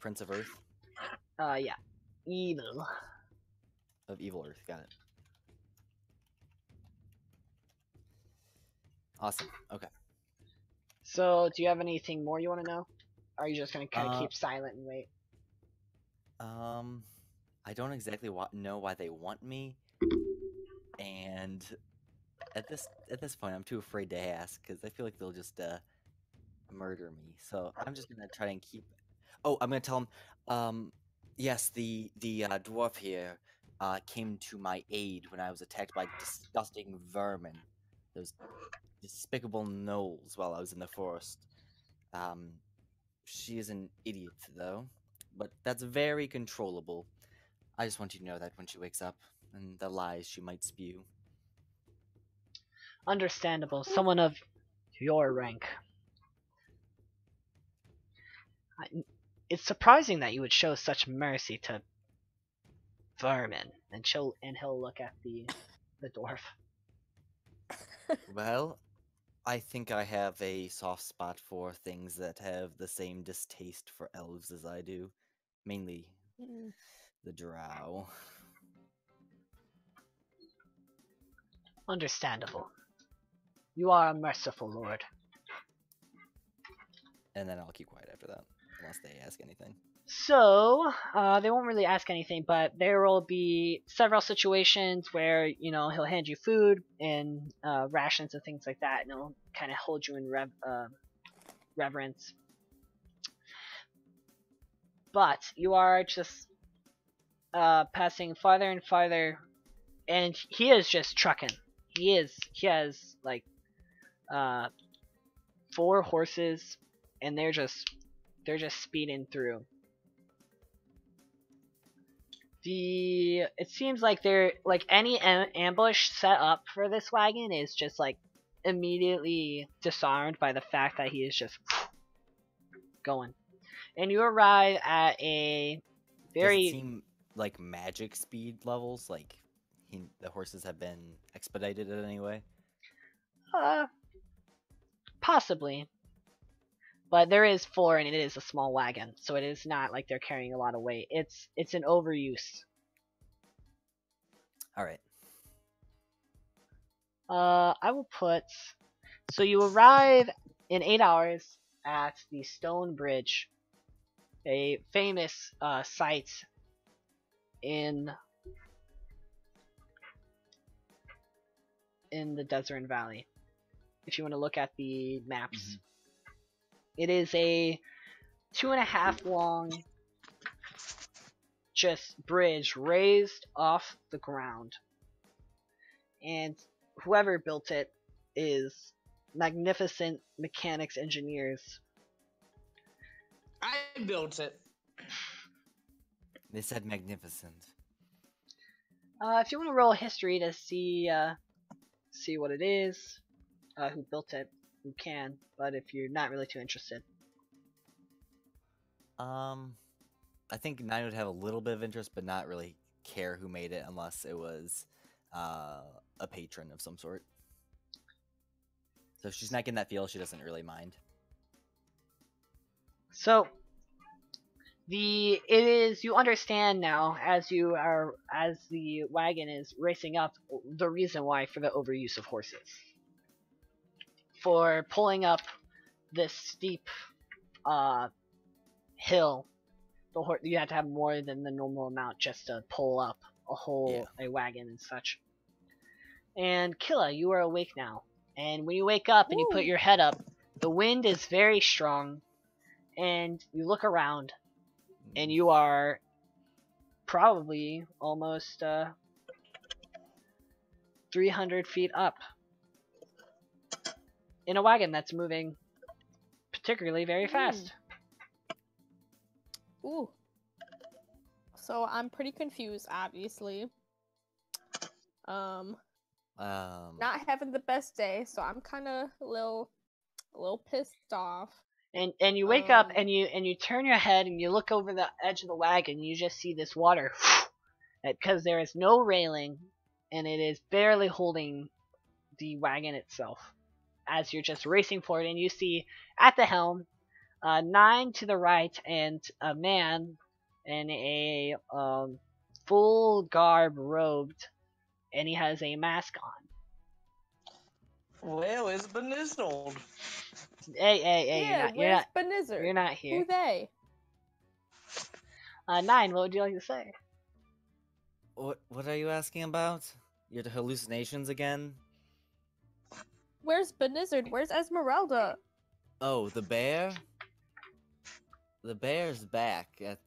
Prince of Earth? Yeah. Evil. Of Evil Earth, got it. Awesome, okay. So, do you have anything more you want to know? Or are you just gonna kind of Uh, keep silent and wait? I don't exactly know why they want me, and at this point, I'm too afraid to ask because I feel like they'll just murder me. So I'm just gonna try and keep. Oh, I'm gonna tell them. Yes, the dwarf here came to my aid when I was attacked by disgusting vermin, those despicable gnolls while I was in the forest. She is an idiot though, but that's very controllable. I just want you to know that when she wakes up, and the lies she might spew. Understandable. Someone of your rank. It's surprising that you would show such mercy to vermin. And he'll look at the dwarf. Well, I think I have a soft spot for things that have the same distaste for elves as I do. Mainly the drow. Understandable. You are a merciful lord. And then I'll keep quiet after that, unless they ask anything. So, they won't really ask anything, but there will be several situations where, he'll hand you food and rations and things like that, and he'll kind of hold you in reverence. but you are just passing farther and farther, and he is just trucking. He has like 4 horses, and they're just speeding through. It seems like they're like any ambush set up for this wagon is just like immediately disarmed by the fact that he is just going. And you arrive at a Does it very seem like magic speed levels? Like the horses have been expedited in any way? possibly, but there is 4 and it is a small wagon, so it is not like they're carrying a lot of weight. It's an overuse. All right. I will put. So you arrive in 8 hours at the Stone Bridge, a famous site in the Desert Valley. If you want to look at the maps, it is a 2.5 long just bridge raised off the ground, and whoever built it is magnificent mechanics engineers. I built it. They said magnificent. If you want to roll history to see what it is, who built it, you can. But if you're not really too interested, I think Nine would have a little bit of interest, but not really care who made it unless it was a patron of some sort. So if she's not getting that feel, she doesn't really mind. so it is, you understand now as the wagon is racing up, the reason why for the overuse of horses. For pulling up this steep hill, you have to have more than the normal amount just to pull up a wagon and such. And Killa, you are awake now. And when you wake up and you put your head up, the wind is very strong, and you look around, and you are probably almost 300 feet up in a wagon that's moving particularly very fast. Ooh. So I'm pretty confused, obviously. Not having the best day, so I'm kind of a little pissed off. And you wake up and you turn your head and you look over the edge of the wagon and you just see this water, because there is no railing and it is barely holding the wagon itself as you're just racing forward, and you see at the helm 9 to the right and a man in a full garb robed, and he has a mask on. Well, it's Benizzled. Hey, Yeah, where's Benizzard? you're not here. Who they? 9, what would you like to say? What are you asking about? Your hallucinations again? Where's Benizzard? Where's Esmeralda? Oh, the bear? The bear's back at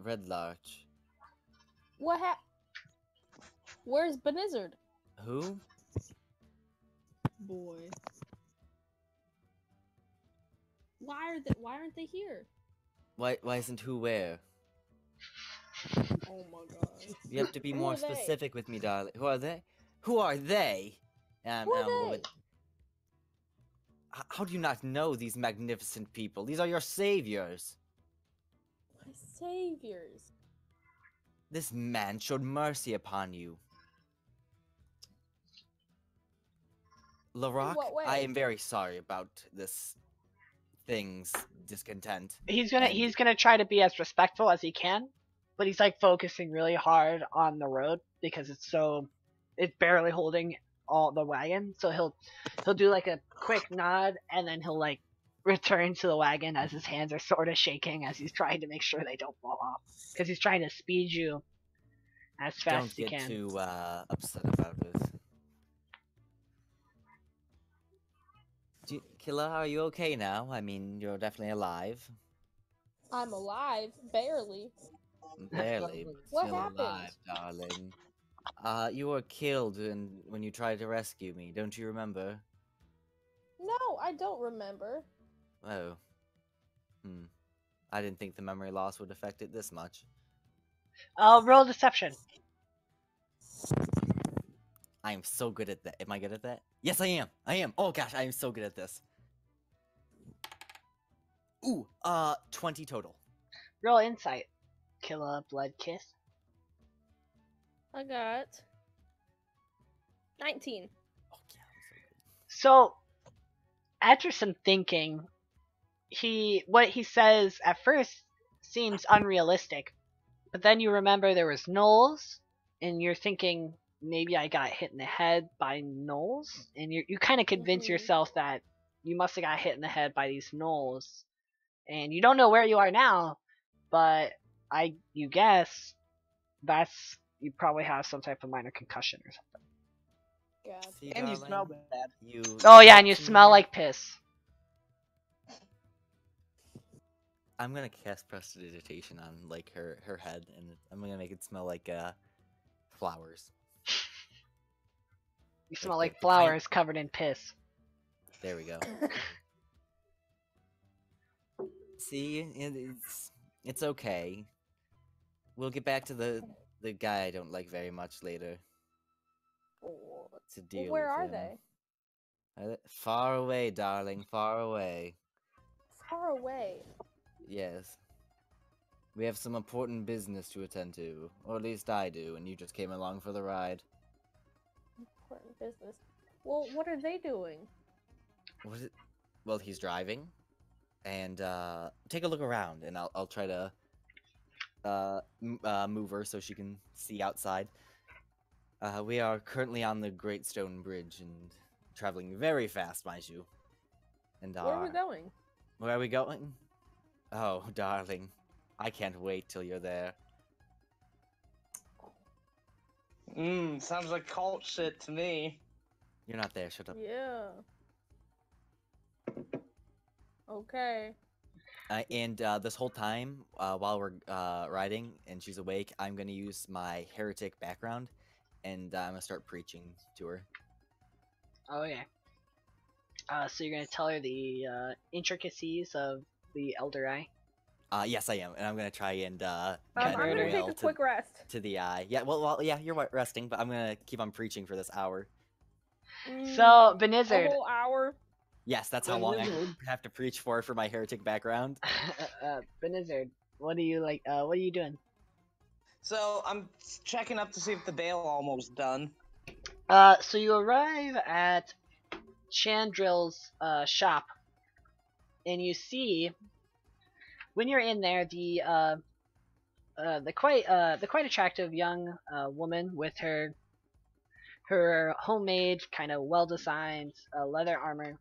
Red Larch. Where's Benizzard? Who? Boy. Why aren't they here? Why isn't who where? Oh my god. You have to be Who more are they? specific with me, darling. Who are they? Who are they? Who I'm are a little they? bit- How do you not know these magnificent people? These are your saviors. My saviors. This man showed mercy upon you. Larock, what way? I am very sorry about this thing's discontent. He's gonna try to be as respectful as he can, but he's like focusing really hard on the road because it's barely holding all the wagon. So he'll do like a quick nod and then he'll like return to the wagon as his hands are sort of shaking as he's trying to make sure they don't fall off, because he's trying to speed you as fast Don't as he get can. too upset about it. Killa, are you okay now? I mean, you're definitely alive. I'm alive, barely. Barely, but What still happened? alive, darling. You were killed when you tried to rescue me. Don't you remember? No, I don't remember. Oh. I didn't think the memory loss would affect it this much. Roll deception. I am so good at that. Am I good at that? Yes, I am. I am. Oh gosh, I am so good at this. Ooh, 20 total. Roll insight. Kill a blood kiss. I got 19. Oh yeah, I'm so good. So, after some thinking, what he says at first seems unrealistic, but then you remember there was gnolls, and you're thinking maybe I got hit in the head by gnolls, and you kind of convince yourself that you must have got hit in the head by these gnolls, and you don't know where you are now, but you guess you probably have some type of minor concussion or something. God. See, And you darling, smell bad. Oh yeah, and you lied to smell me. like piss. I'm gonna cast prestidigitation on like her head, and I'm gonna make it smell like flowers. You smell the like kind- flowers covered in piss. There we go. See, it's okay. We'll get back to the guy I don't like very much later. To deal Where with are him. they? Far away, darling, far away. Far away. Yes. We have some important business to attend to, or at least I do, and you just came along for the ride. Important business. Well, what are they doing? What is it? Well, he's driving, and take a look around, and I'll try to move her so she can see outside. We are currently on the Great Stone Bridge and traveling very fast, mind you. And Where are we going? Where are we going? Oh, darling, I can't wait till you're there. Sounds like cult shit to me. You're not there. Shut up. Yeah. Okay. And this whole time, while we're riding and she's awake, I'm gonna use my heretic background, and I'm gonna start preaching to her. Oh yeah. So you're gonna tell her the intricacies of the Elder Eye. Yes, I am, and I'm gonna try and I'm guide gonna her take will a quick rest. to the eye. Yeah, well, yeah, you're resting, but I'm gonna keep on preaching for this hour. So A Benizard, whole hour. Yes, that's how long I have to preach for my heretic background. Benizard, what are you like? What are you doing? So I'm checking up to see if the bale almost done. So you arrive at Chandrill's shop, and you see when you're in there the quite attractive young woman with her homemade kind of well designed leather armor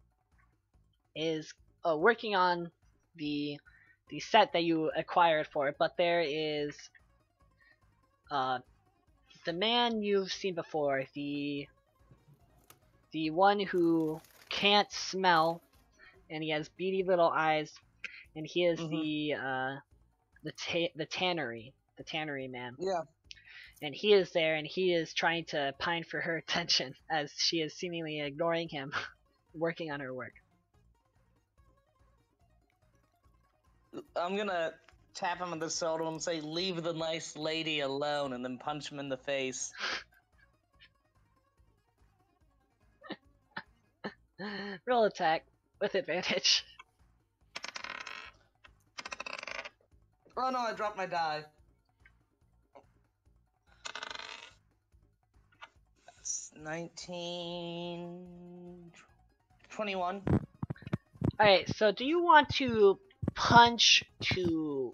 is working on the set that you acquired for it, but there is the man you've seen before, the one who can't smell, and he has beady little eyes, and he is the tannery man. Yeah. And he is there, and he is trying to pine for her attention as she is seemingly ignoring him, working on her work. I'm gonna tap him on the shoulder and say, "Leave the nice lady alone," and then punch him in the face. Roll attack with advantage. Oh no, I dropped my die. That's 19... 21. Alright, so do you want to punch to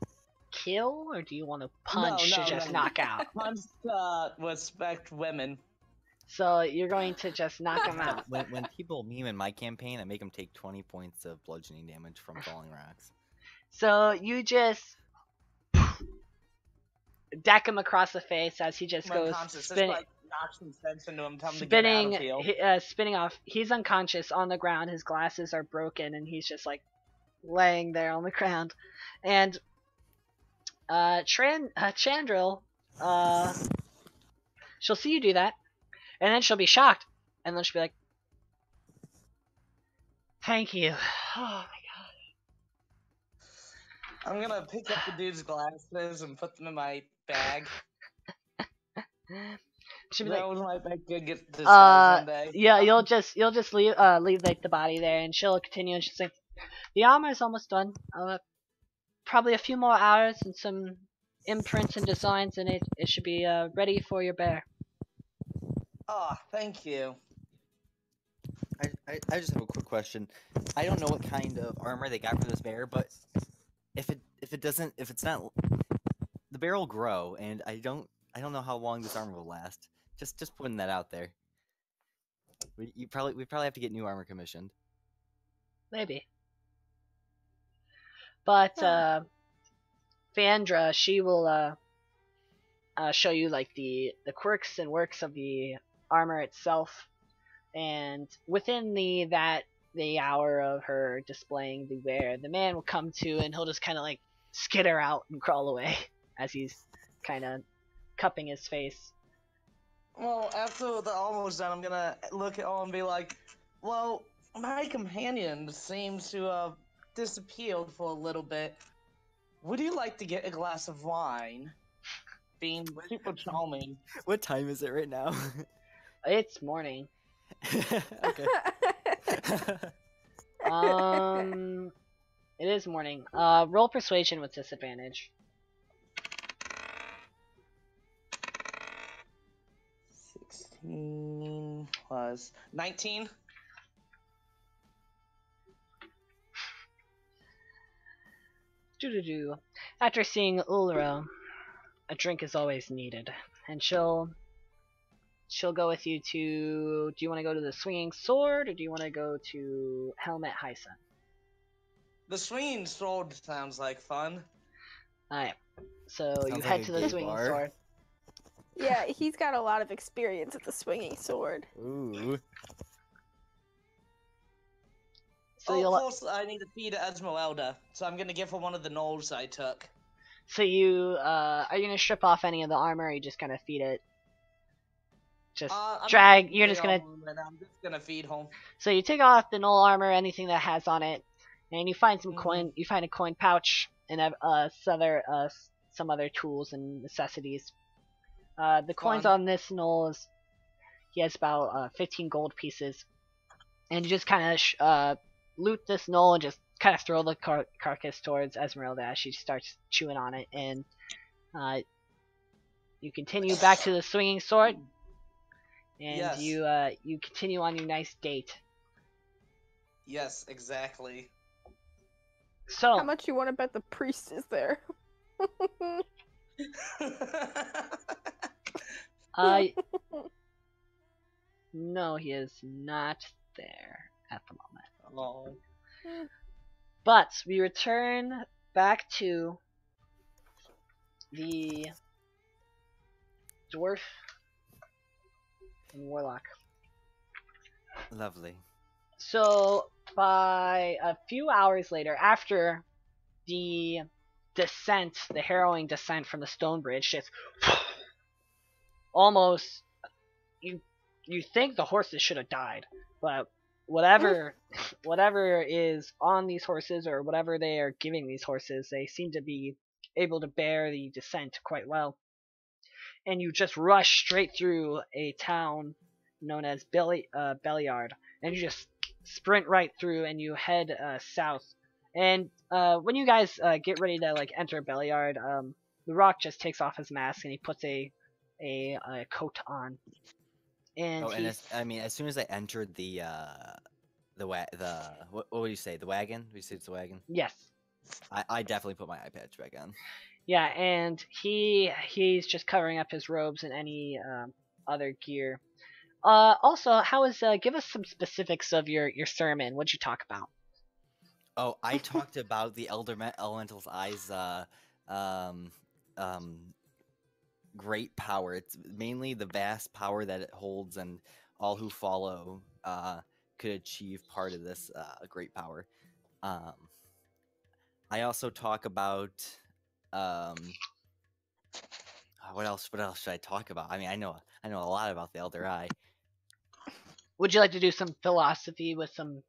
kill, or do you want to punch to just knock out? Punch respect women. So you're going to just knock him out. When people meme in my campaign, I make them take 20 points of bludgeoning damage from falling rocks. So you just deck him across the face as he just goes spinning. Knocks some sense into him, tell him to get out of field. Spinning off. He's unconscious on the ground. His glasses are broken, and he's just like laying there on the ground. And Chandril, she'll see you do that, and then she'll be shocked, and then she'll be like, "Thank you." Oh my I'm gonna pick up the dude's glasses and put them in my bag. god. She'll be like, Those might make good get disguise one day. yeah, you'll just leave like the body there, and she'll continue, and she'll say, "The armor is almost done. Probably a few more hours and some imprints and designs in it. It should be ready for your bear." Oh, thank you. I just have a quick question. I don't know what kind of armor they got for this bear, but if it's not, the bear will grow, and I don't know how long this armor will last. Just putting that out there. We probably have to get new armor commissioned. Maybe. But Vandra, she will show you like the quirks and works of the armor itself, and within the hour of her displaying the wear, the man will come to, and he'll just kind of like skitter out and crawl away as he's kind of cupping his face. Well, after the almost done, I'm gonna look at all and be like, well, my companion seems to have disappeared for a little bit. Would you like to get a glass of wine? Being super charming. What time is it right now? It's morning. Okay. It is morning. Roll persuasion with disadvantage. 16 plus 19. Doo-doo-doo. After seeing Ulra, a drink is always needed, and she'll go with you to. Do you want to go to the Swinging Sword, or do you want to go to Helmet Hyson? The swinging sword sounds like fun. Alright, so you Sounds head like a to the gay Swinging bar. Sword. Yeah, he's got a lot of experience at the swinging sword. Ooh. So Of you'll. course, I need to feed Esmeralda, so I'm gonna give her one of the knolls I took. So you are you gonna strip off any of the armor, or are you just gonna feed it? Just I'm drag. not You're just gonna. I'm just gonna feed home. So you take off the null armor, anything that has on it, and you find some coin. You find a coin pouch and some other tools and necessities. The coins Fun. on this null is he has about 15 gold pieces, and you just kind of loot this null and just kind of throw the carcass towards Esmeralda as she starts chewing on it, and you continue back to the Swinging Sword, and Yes. you continue on your nice date. Yes, exactly. So How much you want to bet the priest is there? no, he is not there at the moment. Oh. But we return back to the dwarf and warlock. Lovely. So by a few hours later, after the descent, the harrowing descent from the stone bridge, just almost you think the horses should have died, but whatever is on these horses, or whatever they are giving these horses, they seem to be able to bear the descent quite well. And you just rush straight through a town known as Belliard, and you just sprint right through, and you head south. And when you guys get ready to like enter Belliard, the Rock just takes off his mask and he puts a coat on. And as soon as I entered the what would you say, the wagon? We say it's the wagon. Yes. I definitely put my eye patch back on. Yeah, and he's just covering up his robes and any other gear. Also, how is give us some specifics of your sermon. What'd you talk about? Oh, I talked about the Elemental's Eye's great power. It's mainly the vast power that it holds, and all who follow could achieve part of this great power. I also talk about what else? What else should I talk about? I mean, I know a lot about the Elder Eye. Would you like to do some philosophy with some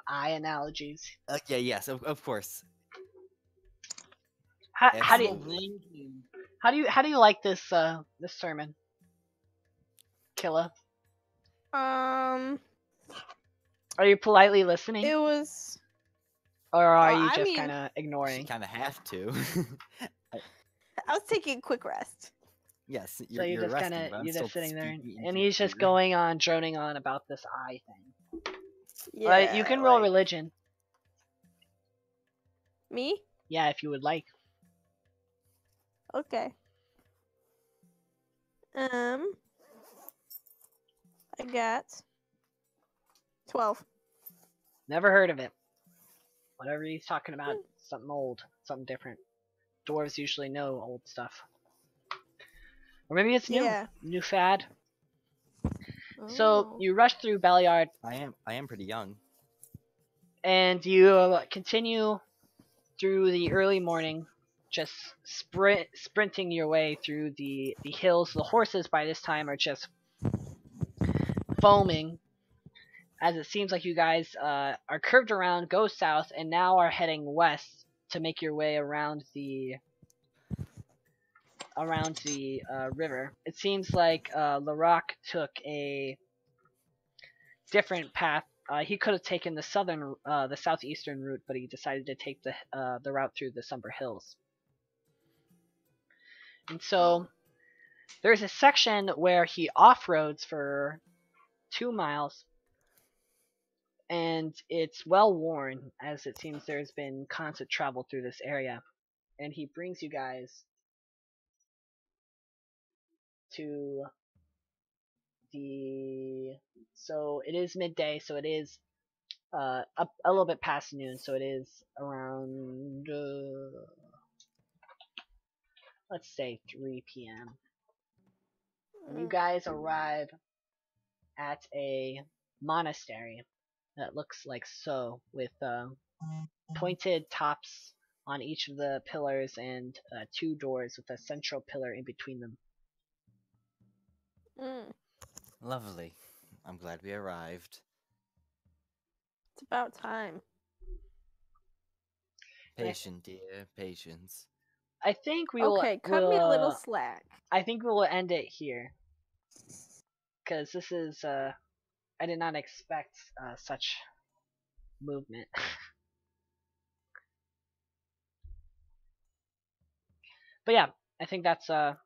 eye analogies? Yeah, yes, of course. How do Absolutely. you how do you like this this sermon, Killa? Um, Are you politely listening, it was. or are Well, you I just mean- kind of You ignoring? kind of have to. I was taking a quick rest. Yes, So you're, you're just resting, kind of but I'm you're still just sitting there, speaking and into he's your just ear. going on droning on about this eye thing. Yeah. You can roll like- religion, Me? yeah, if you would like. Okay. I got 12. Never heard of it. Whatever he's talking about, something old, something different. Dwarves usually know old stuff, or maybe it's new, Yeah. new fad. So Oh. you rush through Beliard, I am pretty young. and you continue through the early morning, just sprinting your way through the hills. The horses by this time are just foaming, as it seems like you guys are curved around, go south, and now are heading west to make your way around the river. It seems like Larock took a different path. He could have taken the southeastern route, but he decided to take the route through the Somber Hills. And so there's a section where he off-roads for 2 miles, and it's well worn, as it seems there's been constant travel through this area. And he brings you guys to so it is midday, so it is up a little bit past noon, so it is around let's say 3 p.m. And you guys arrive at a monastery that looks like so, with pointed tops on each of the pillars and 2 doors with a central pillar in between them. Lovely. I'm glad we arrived. It's about time. Patient, dear, patience. I think we Okay, cut me a little slack. I think we will end it here, because this is I did not expect such movement. But yeah, I think that's where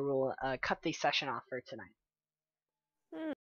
we'll cut the session off for tonight.